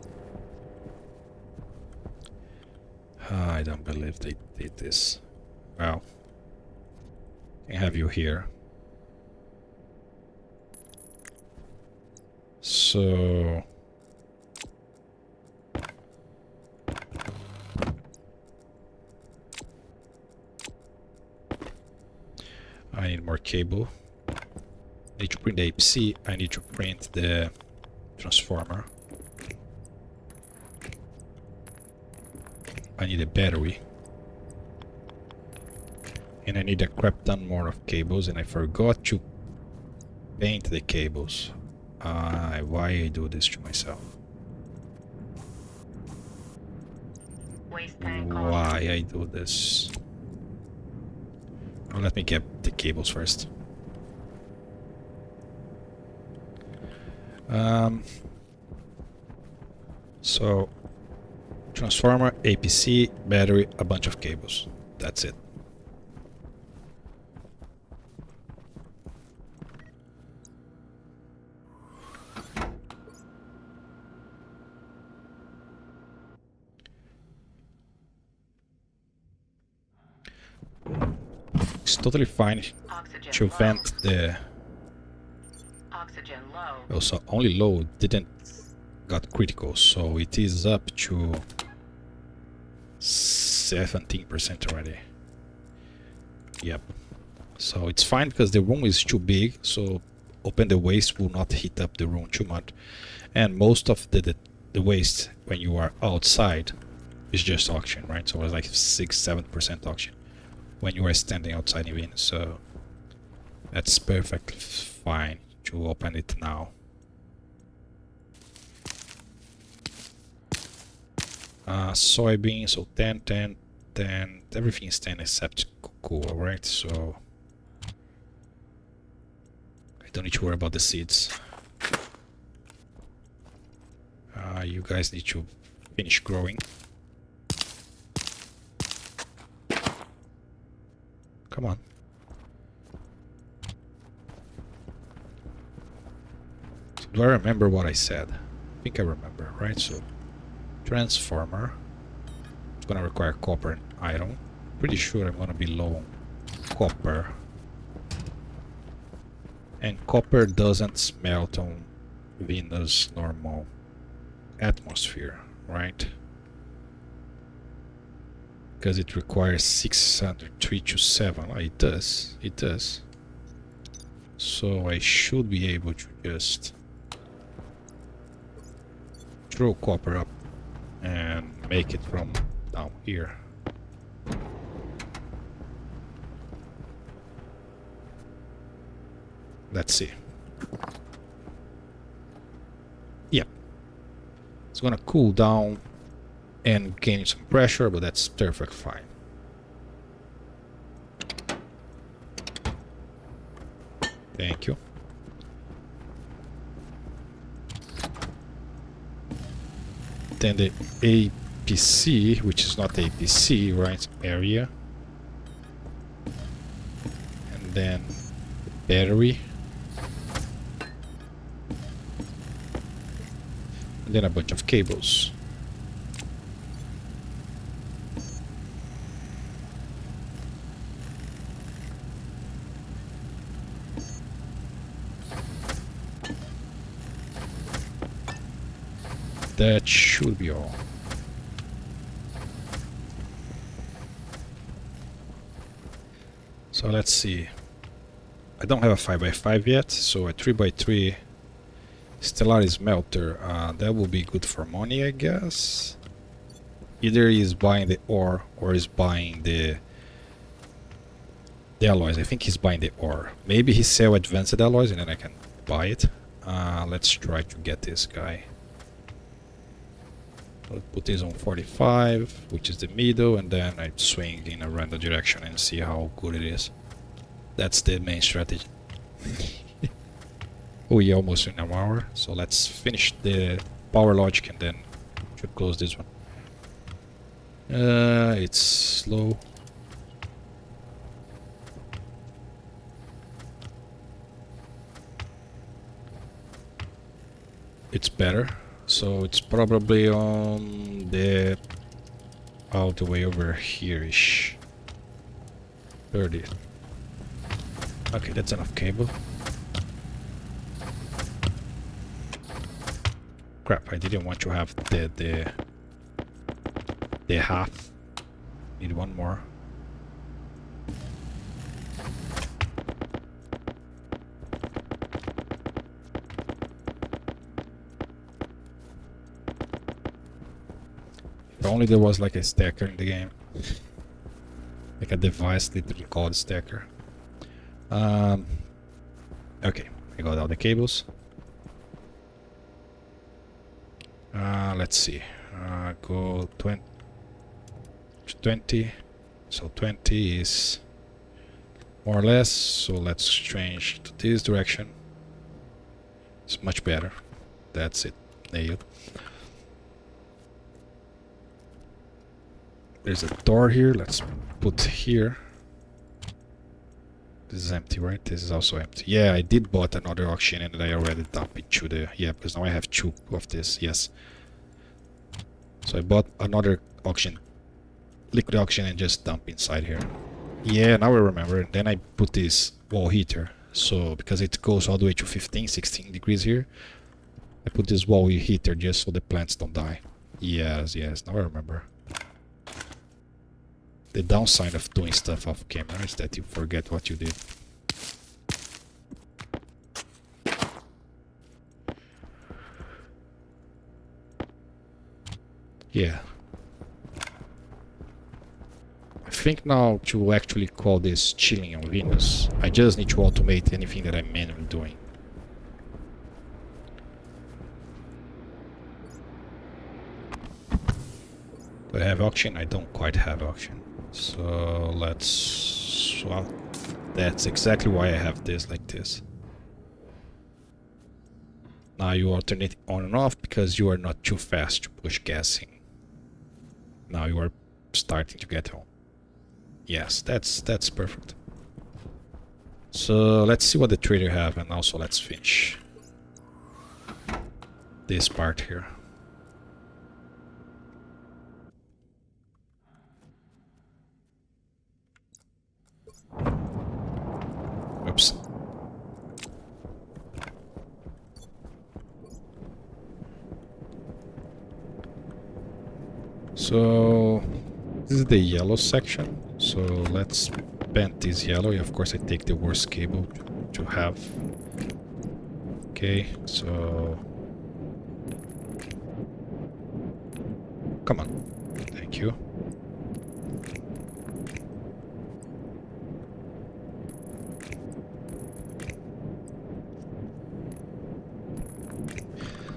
I don't believe they did this. Well, I have you here. So more cable. I need to print the APC. I need to print the transformer. I need a battery. And I need a crap ton more of cables, and I forgot to paint the cables. Why I do this to myself? Waste tank on. Why I do this? Well, let me get the cables first. So transformer, APC, battery, a bunch of cables. That's it. It's totally fine Oxygen to low. vent the... Oxygen low. Also, only low didn't got critical, so it is up to 17% already. Yep. So it's fine because the room is too big, so open the waste will not heat up the room too much. And most of the waste when you are outside is just oxygen, right? So it's like 6-7% oxygen when you are standing outside in Venus. So that's perfectly fine to open it now. Soybean, so 10, 10, 10, everything is 10 except cocoa, right? So I don't need to worry about the seeds. You guys need to finish growing. Come on. So do I remember what I said? I think I remember, right? So transformer. It's gonna require copper and iron. Pretty sure I'm gonna be low on copper. And copper doesn't smelt on Venus' normal atmosphere, right? Because it requires 60327. Oh, it does. It does. So I should be able to just throw copper up and make it from down here. Let's see. Yep. It's gonna cool down and gain some pressure, but that's perfect fine. Thank you. Then the APC, which is not APC, right? Area. And then battery. And then a bunch of cables. That should be all. So let's see. I don't have a 5x5 yet, so a 3x3 Stellaris melter, that will be good for money, I guess. Either he's buying the ore or he's buying the alloys. I think he's buying the ore. Maybe he sell advanced alloys and then I can buy it. Let's try to get this guy. I'll put this on 45, which is the middle, and then I swing in a random direction and see how good it is. That's the main strategy. We almost in an hour, so let's finish the power logic and then should close this one. It's slow. It's better. So it's probably on the all the way over here-ish. 30. Okay, that's enough cable. Crap, I didn't want to have the half. Need one more. If only there was like a stacker in the game. Like a device literally called stacker. Okay, I got all the cables. Let's see. Go 20. So 20 is more or less. So let's change to this direction. It's much better. That's it. Nailed. There's a door here. Let's put here. This is empty, right? This is also empty. Yeah, I did bought another auction and I already dumped it to the... Yeah, because now I have 2 of this. Yes. So I bought another auction, liquid auction, and just dump inside here. Yeah, now I remember. Then I put this wall heater. So because it goes all the way to 15, 16 degrees here, I put this wall heater just so the plants don't die. Yes, yes, now I remember. The downside of doing stuff off camera is that you forget what you did. Yeah. I think now to actually call this chilling on Venus, I just need to automate anything that I'm manually doing. Do I have auction? I don't quite have auction. So let's swap. That's exactly why I have this like this. Now you alternate on and off because you are not too fast to push gassing. Now you are starting to get home. Yes, that's perfect. So let's see what the trader have, and also let's finish this part here. Oops. So this is the yellow section. So let's paint this yellow. Of course I take the worst cable to have. Okay, so come on. Thank you.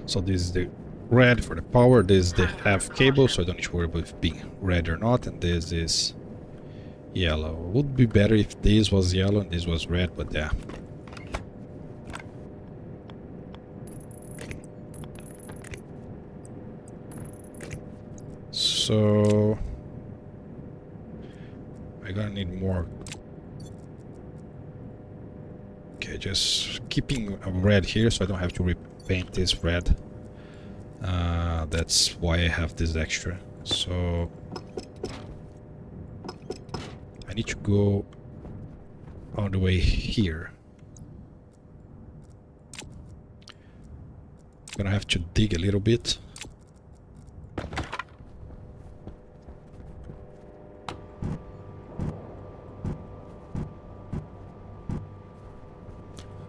So this is the red for the power, this is the half cable, so I don't need to worry about it being red or not, and this is yellow. Would be better if this was yellow and this was red, but yeah. So I'm gonna need more. Okay, just keeping a red here so I don't have to repaint this red. That's why I have this extra. So I need to go all the way here. I'm gonna have to dig a little bit.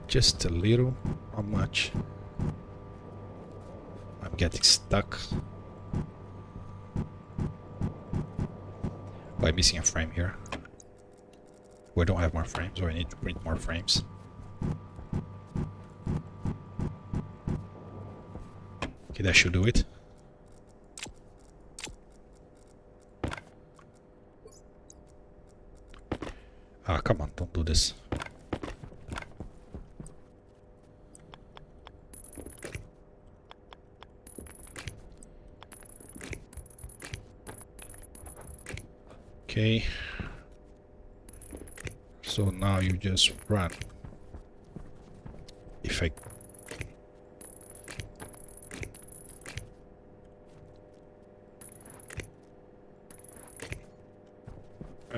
Just a little, not much. I'm getting stuck. Oh, I'm missing a frame here. Oh, I don't have more frames, so I need to print more frames. Okay, that should do it. Ah, come on, don't do this. Okay, so now you just run. If I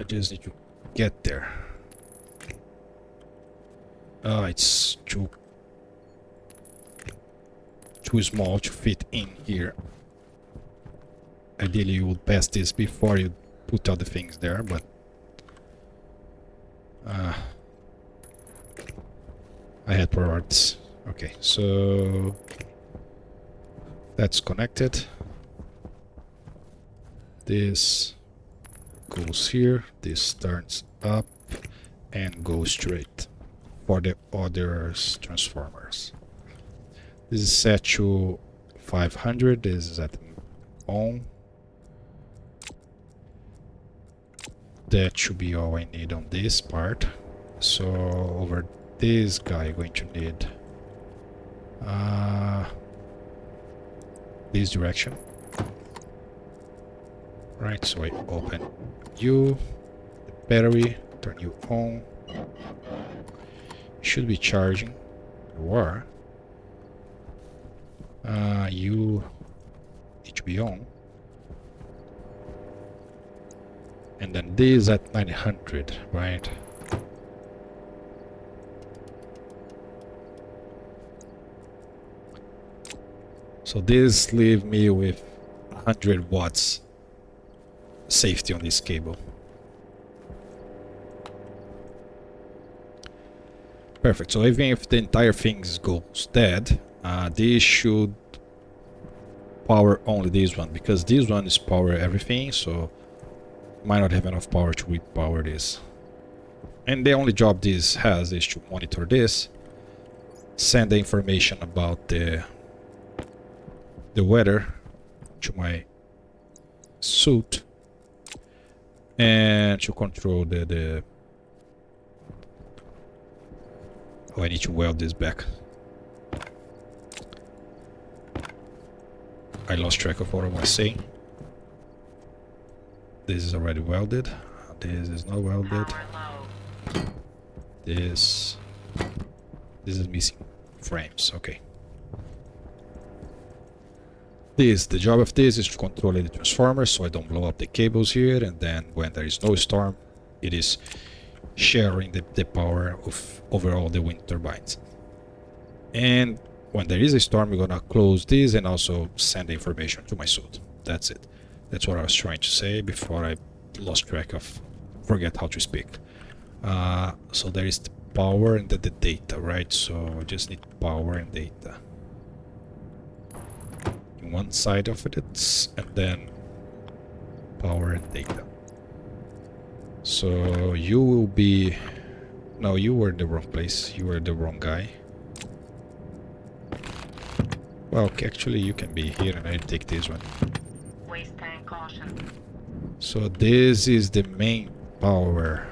just need to get there. Oh, it's too small to fit in here. Ideally you would pass this before you put all the things there, but I had priorities. Okay, so that's connected. This goes here, this turns up and goes straight for the other transformers. This is set to 500, this is at on. That should be all I need on this part. So over this guy I'm going to need this direction. Right, so I open you, the battery, turn you on. Should be charging. You are. You need to be on. And then this at 900, right? So this leave me with 100 watts safety on this cable. Perfect. So even if the entire thing goes dead, this should power only this one, because this one is power everything, so might not have enough power to repower this. And the only job this has is to monitor this, send the information about the weather to my suit, and to control the oh, I need to weld this back. I lost track of what I was saying. This is already welded. This is not welded. This is missing frames. Okay. The job of this is to control the transformer so I don't blow up the cables here, and then when there is no storm, it is sharing the power of over all the wind turbines. And when there is a storm, we're gonna close this and also send the information to my suit. That's it. That's what I was trying to say before I lost track of, forget how to speak. So there is the power and the data, right? So I just need power and data. In one side of it, and then power and data. So you will be... No, you were in the wrong place. You were the wrong guy. Well, actually you can be here and I take this one. Waste tank caution. So this is the main power.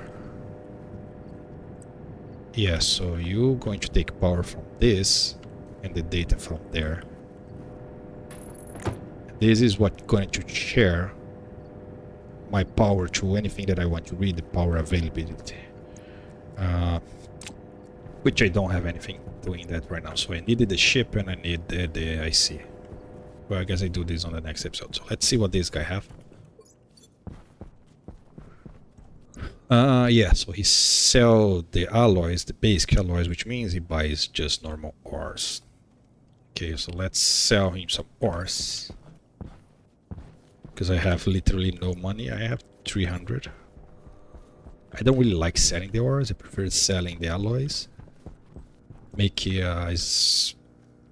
Yeah, so you're going to take power from this and the data from there. This is what's going to share my power to anything that I want to read, the power availability. Which I don't have anything doing that right now. So I needed the ship and I need the IC. Well, I guess I do this on the next episode. So let's see what this guy have. Yeah, so he sell the alloys, the basic alloys, which means he buys just normal ores. Okay, so let's sell him some ores. Because I have literally no money. I have 300. I don't really like selling the ores. I prefer selling the alloys. Make it a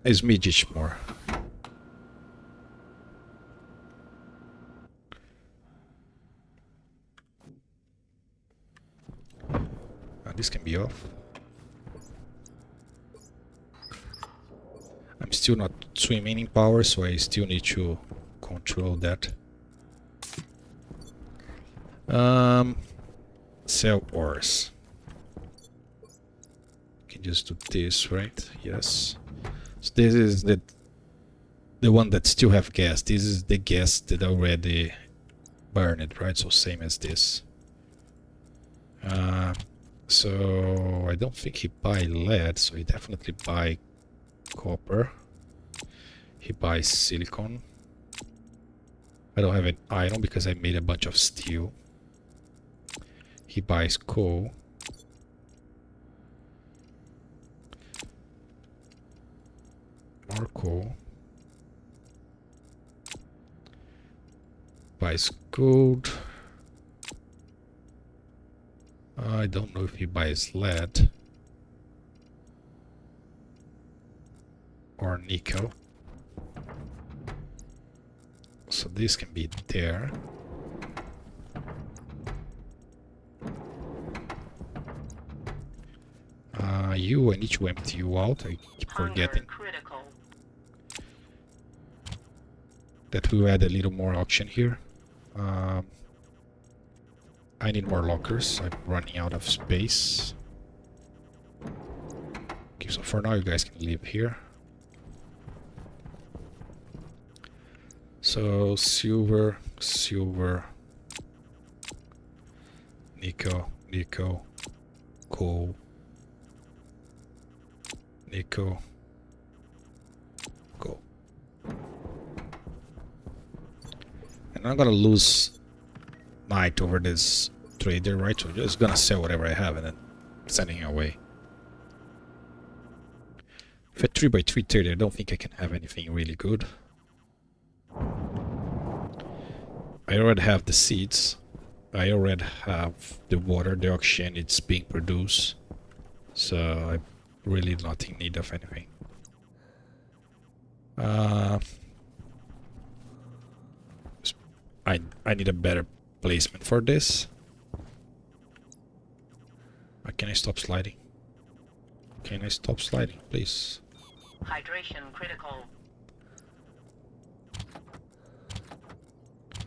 smidge more. This can be off. I'm still not swimming in power, so I still need to control that. Sell ores. Can just do this, right? Yes. So this is the one that still have gas. This is the gas that already burned, right? So same as this. So I don't think he buy lead, so he definitely buy copper. He buys silicon. I don't have an iron because I made a bunch of steel. He buys coal. More coal. Buys gold. I don't know if he buys lead or nickel. So this can be there. I need to empty you out. I keep forgetting critical. that we'll add a little more auction here. I need more lockers. I'm running out of space. Okay, so for now you guys can live here. So silver, silver, nickel, nickel, coal, nickel, coal. And I'm gonna lose night over this trader, right? So I'm just gonna sell whatever I have and then sending it away. If a 3x3 trader, I don't think I can have anything really good. I already have the seeds. I already have the water, the oxygen, it's being produced. So I'm really not in need of anything. I need a better placement for this. Can I stop sliding? Can I stop sliding, please? Hydration critical.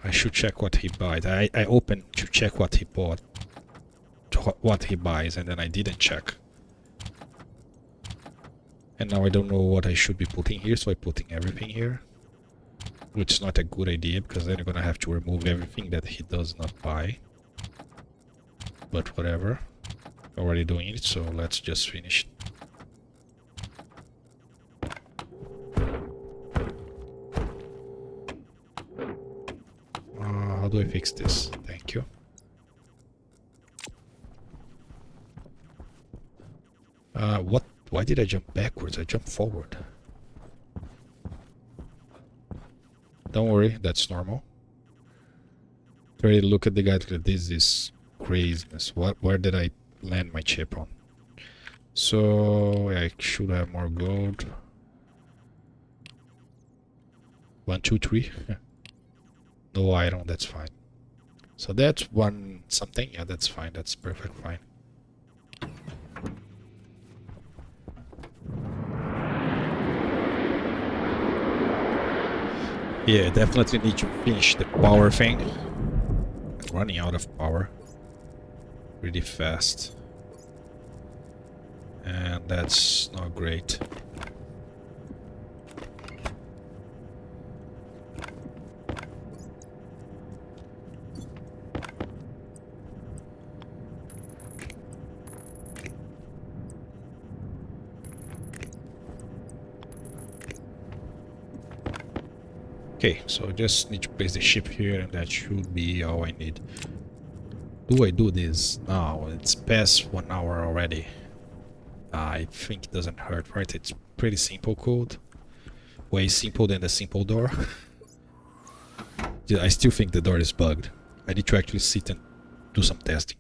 I should check what he buys. I opened to check what he bought, what he buys, and then I didn't check. And now I don't know what I should be putting here, so I'm putting everything here. Which is not a good idea, because then I'm gonna have to remove everything that he does not buy. But whatever. Already doing it, so let's just finish. How do I fix this? Thank you. What? Why did I jump backwards? I jumped forward. Don't worry, that's normal. Try to look at the guy. This is craziness. Where did I land my chip on? So I should have more gold. 1, 2, 3. No iron, that's fine. So that's one something. Yeah, that's fine. That's perfect fine. Yeah, definitely need to finish the power thing. I'm running out of power really fast. And that's not great. Okay, so just need to place the ship here and that should be all I need. Do I do this now? It's past 1 hour already. I think it doesn't hurt, right? It's pretty simple code. Way simple than the simple door. I still think the door is bugged. I need to actually sit and do some testing.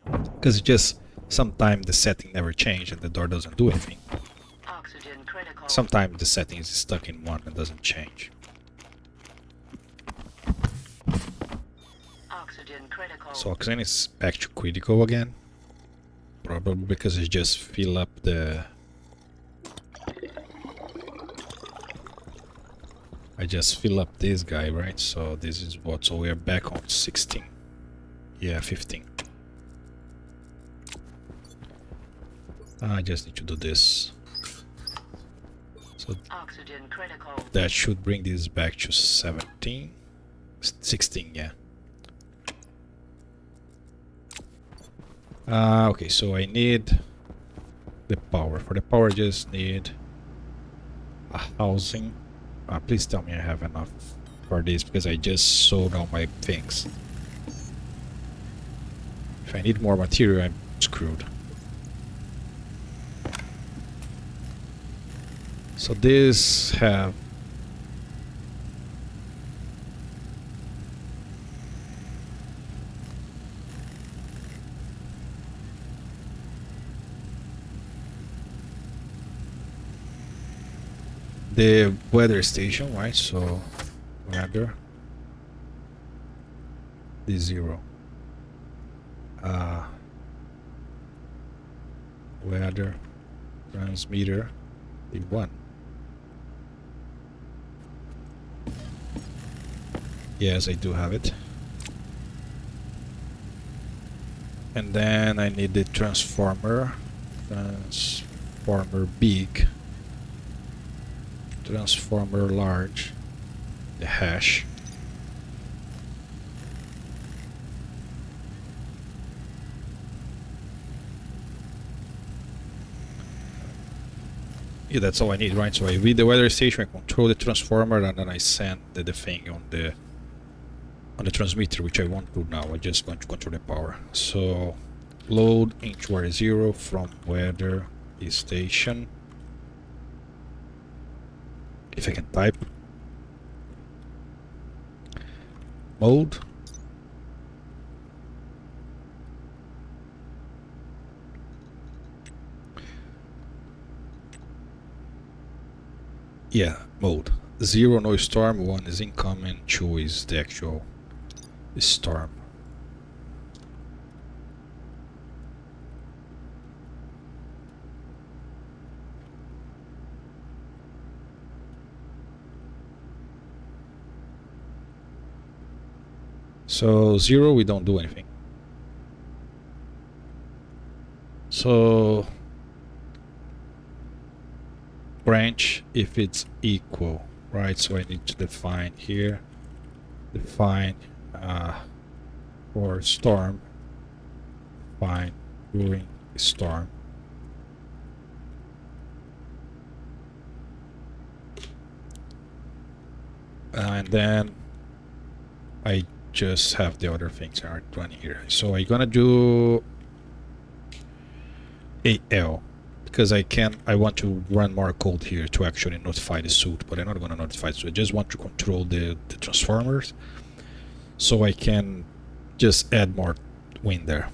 Because just sometimes the setting never changed and the door doesn't do anything. Oxygen critical. Sometimes the setting is stuck in one and doesn't change. Oxygen critical. So oxygen is back to critical again. Probably because it just fill up the... I just fill up this guy, right? So this is what... So we're back on 16. Yeah, 15. I just need to do this. So Oxygen critical. that should bring this back to 17. 16, yeah. Okay, so I need the power. For the power, I just need a housing. Please tell me I have enough for this, because I just sold all my things. If I need more material, I'm screwed. So this have... the weather station, right? So weather is 0. weather transmitter P1. Yes, I do have it. And then I need the transformer big, transformer large, the hash. Yeah, that's all I need, right? So I read the weather station, I control the transformer, and then I send the thing on the transmitter, which I won't do now. I just want to control the power. So load into R0 from weather station. If I can type. Mode. Yeah, mode. 0 no storm, 1 is incoming, 2 is the actual storm. So 0 we don't do anything. So branch if it's equal, right? So I need to define here, for storm, define during storm. And then I just have the other things are running here. So I'm gonna do AL because I want to run more code here to actually notify the suit, but I'm not gonna notify the suit. I just want to control the transformers so I can just add more wind there.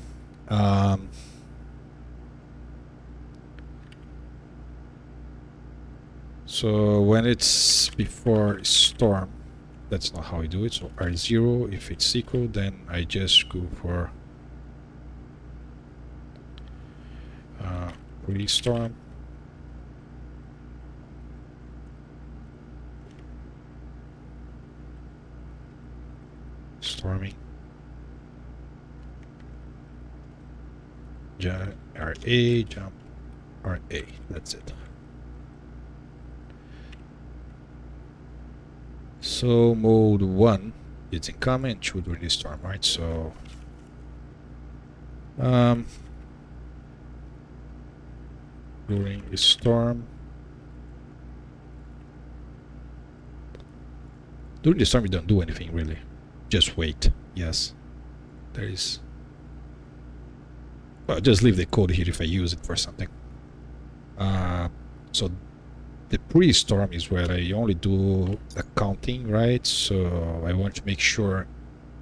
So when it's before storm, that's not how I do it. So R0, if it's equal, then I just go for pre-storm. Storming. RA, jump RA, that's it. So mode 1, it's incoming, should during the storm, right? So during the storm. During the storm, you don't do anything really. Just wait. Yes. There is. Well, just leave the code here if I use it for something. So the pre-storm is where I only do accounting, right? So I want to make sure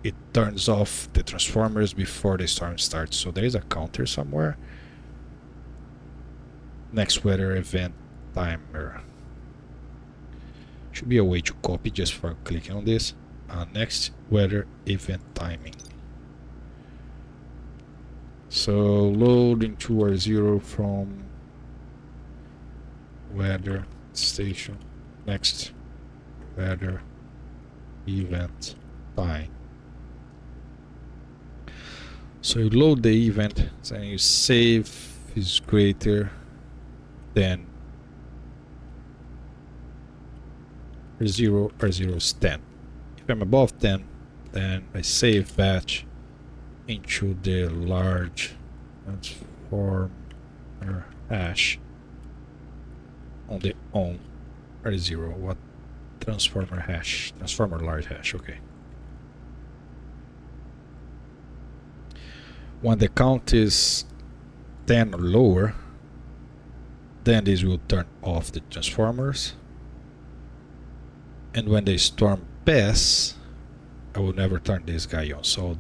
it turns off the transformers before the storm starts. So there is a counter somewhere. Next weather event timer. Should be a way to copy just for clicking on this. Next weather event timing. So load into R0 from weather station. Next weather event time. So you load the event, then you save is greater than R0, R0 is 10. If I'm above 10, then I save batch into the large transformer hash on the on R0. What transformer hash? Transformer large hash, okay. When the count is 10 or lower, then this will turn off the transformers. And when the storm passes, I will never turn this guy on. So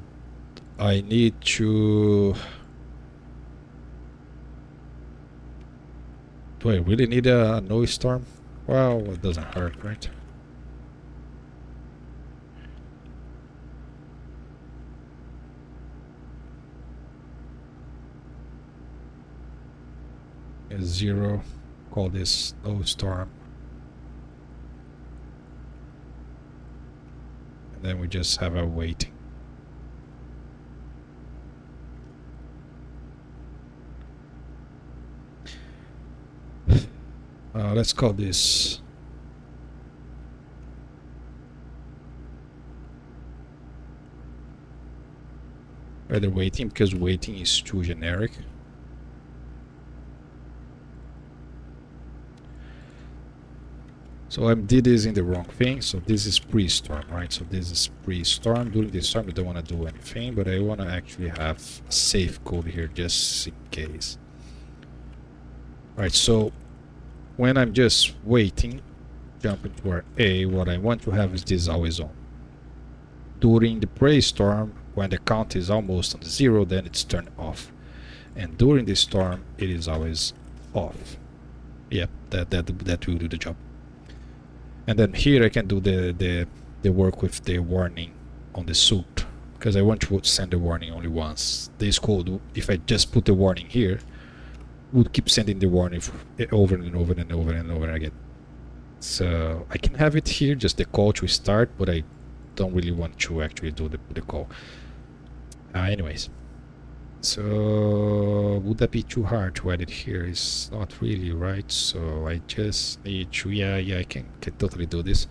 I need to... Do I really need a no storm? Well, it doesn't hurt, right? is 0. Call this no storm. And then we just have our waiting. Let's call this rather waiting, because waiting is too generic. So I did this in the wrong thing. So this is pre-storm, right? So this is pre-storm. During the storm, I don't want to do anything, but I want to actually have a safe code here just in case. Right, so when I'm just waiting, jump into our A, what I want to have is this always on. During the pre-storm, when the count is almost on 0, then it's turned off. And during the storm, it is always off. Yep, that will do the job. And then here I can do the work with the warning on the suit, because I want to send the warning only once. This code, if I just put the warning here, would keep sending the warning over and over and over and over again. So I can have it here, just the call to start, but I don't really want to actually do the call. Anyways, so would that be too hard to add it here? It's not really, right? So I just need to, yeah, I can totally do this.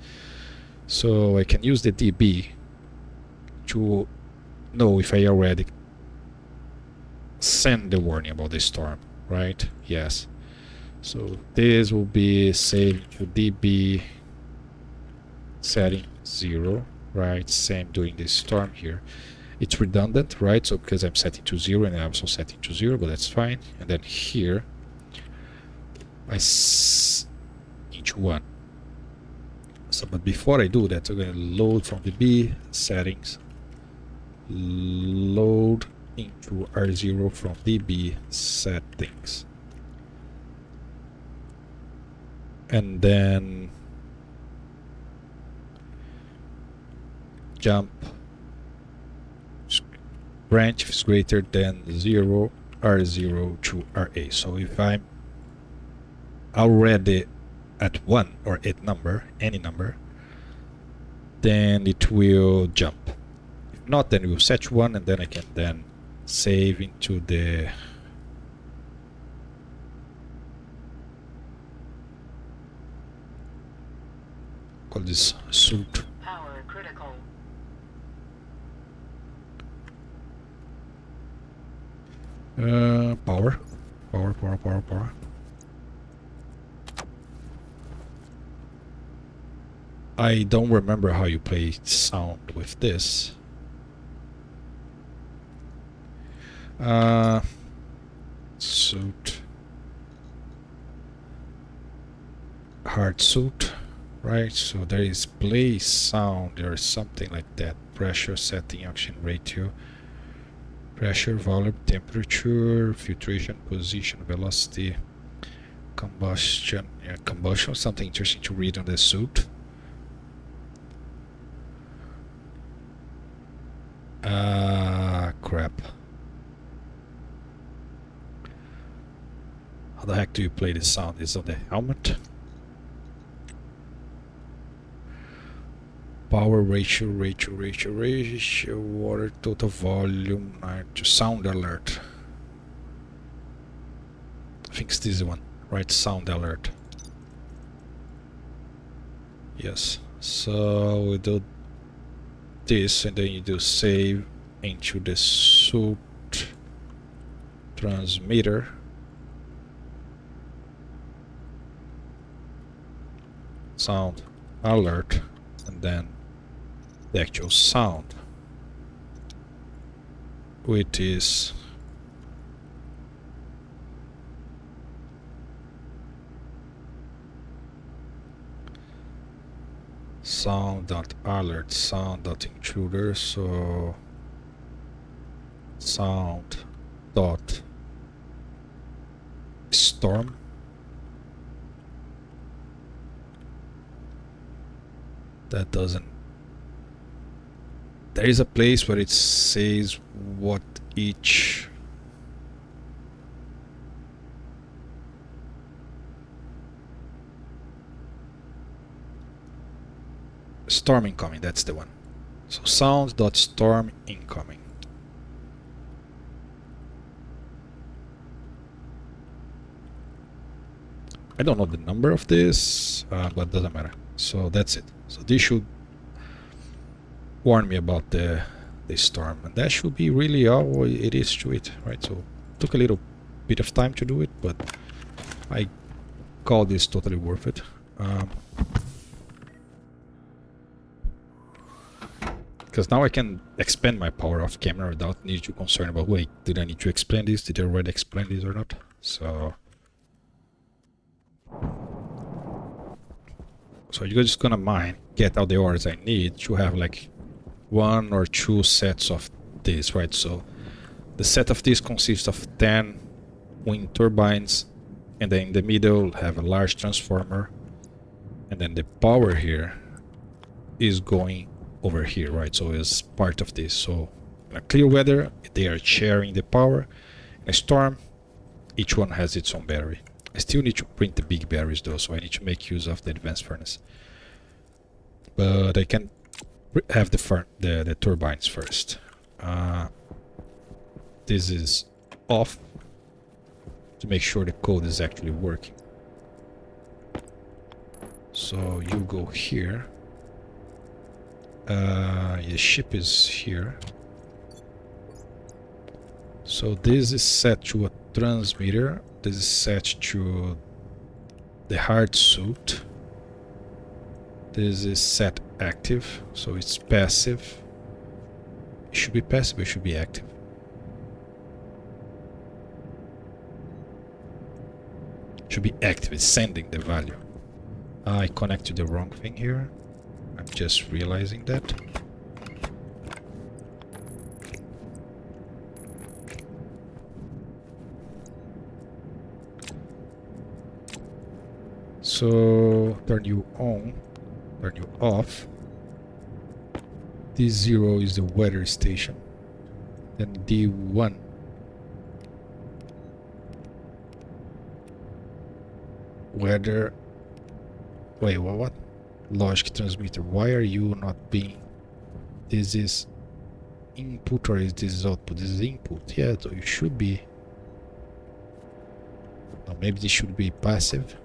So I can use the DB to know if I already send the warning about the storm, right? Yes. So this will be saved to DB setting 0, right? Same doing this storm here. It's redundant, right? So because I'm setting to 0 and I'm also setting to 0, but that's fine. And then here I into 1. So, but before I do that, I'm going to load from the B settings, load into R0 from DB settings, and then jump branch is greater than 0 R0 to RA. So if I'm already at 1 or at number, any number, then it will jump. If not, then it will set 1, and then I can then save into the call this suit. Power critical. Power. I don't remember how you play sound with this. Suit. Hard suit, right? So there is play sound, there is something like that. Pressure setting, oxygen ratio. Pressure, volume, temperature, filtration, position, velocity, combustion. Yeah, combustion, something interesting to read on the suit. Crap. How the heck do you play this sound? Is on the helmet? Power ratio, water, total volume, to sound alert. I think it's this one, right? Sound alert. Yes. So we do this, and then you do save into the suit transmitter. Sound alert, and then the actual sound, which is sound.alert, sound.intruder, so sound.storm. That doesn't. There is a place where it says what each Storm incoming, that's the one. So sound.storm incoming. I don't know the number of this, but doesn't matter. So that's it. So this should warn me about the storm, and that should be really all it is to it, right? So took a little bit of time to do it, but I call this totally worth it. Because now I can expand my power off camera without need to concern about, wait, did I need to explain this? Did I already explain this or not? So you're just gonna mine, get all the ores I need to have like 1 or 2 sets of this, right? So the set of this consists of 10 wind turbines, and then in the middle have a large transformer, and then the power here is going over here, right? So it's part of this. So in a clear weather, they are sharing the power. In a storm, each one has its own battery. I still need to print the big batteries though, so I need to make use of the advanced furnace. But I can have the turbines first. This is off to make sure the code is actually working. So you go here. The ship is here. So this is set to a transmitter. This is set to the hard suit. This is set active, so it's passive. It should be passive, it should be active. It should be active, it's sending the value. I connected the wrong thing here. I'm just realizing that. So turn you on, turn you off. D0 is the weather station. Then D1. Weather. Wait, what? Logic transmitter. Why are you not being? This is input or is this output? This is input. Yeah, so you should be. No, maybe this should be passive.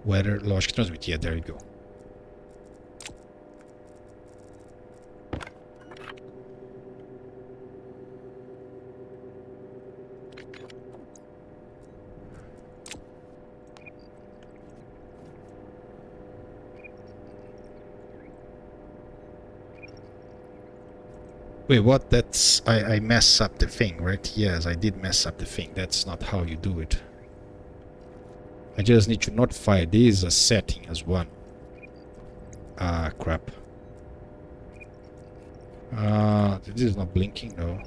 Weather logic transmit. Yeah, there you go. Wait, what? That's... I mess up the thing, right? Yes, I did mess up the thing. That's not how you do it. I just need to notify this as setting as 1. Ah, crap. This is not blinking, no.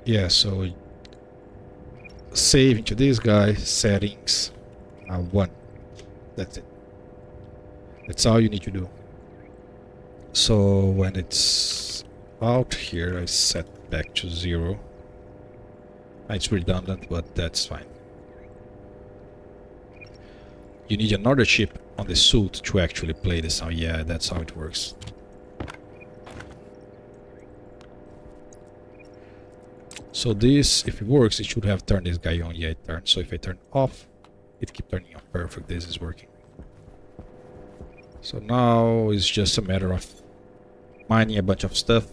Yeah, so save into this guy, settings, 1. That's it. That's all you need to do. So when it's out here, I set back to 0. It's redundant, but that's fine. You need another chip on the suit to actually play the sound. Yeah, that's how it works. So this, if it works, it should have turned this guy on. Yeah, it turned. So if I turn off, it keeps turning on. Perfect, this is working. So now it's just a matter of mining a bunch of stuff,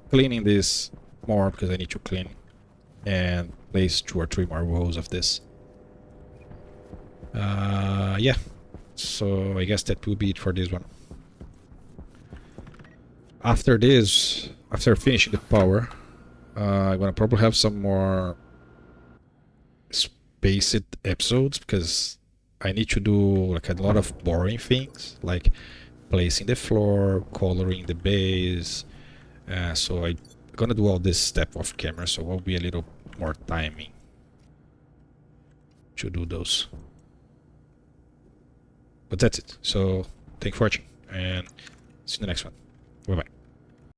cleaning this more because I need to clean, and place 2 or 3 more rows of this. Yeah, so I guess that will be it for this one. After this, after finishing the power, I'm gonna probably have some more spaced episodes because I need to do like a lot of boring things, like placing the floor, coloring the base. So I'm gonna do all this step off camera, so will be a little more timing to do those. But that's it. So thank you for watching, and see you in the next one.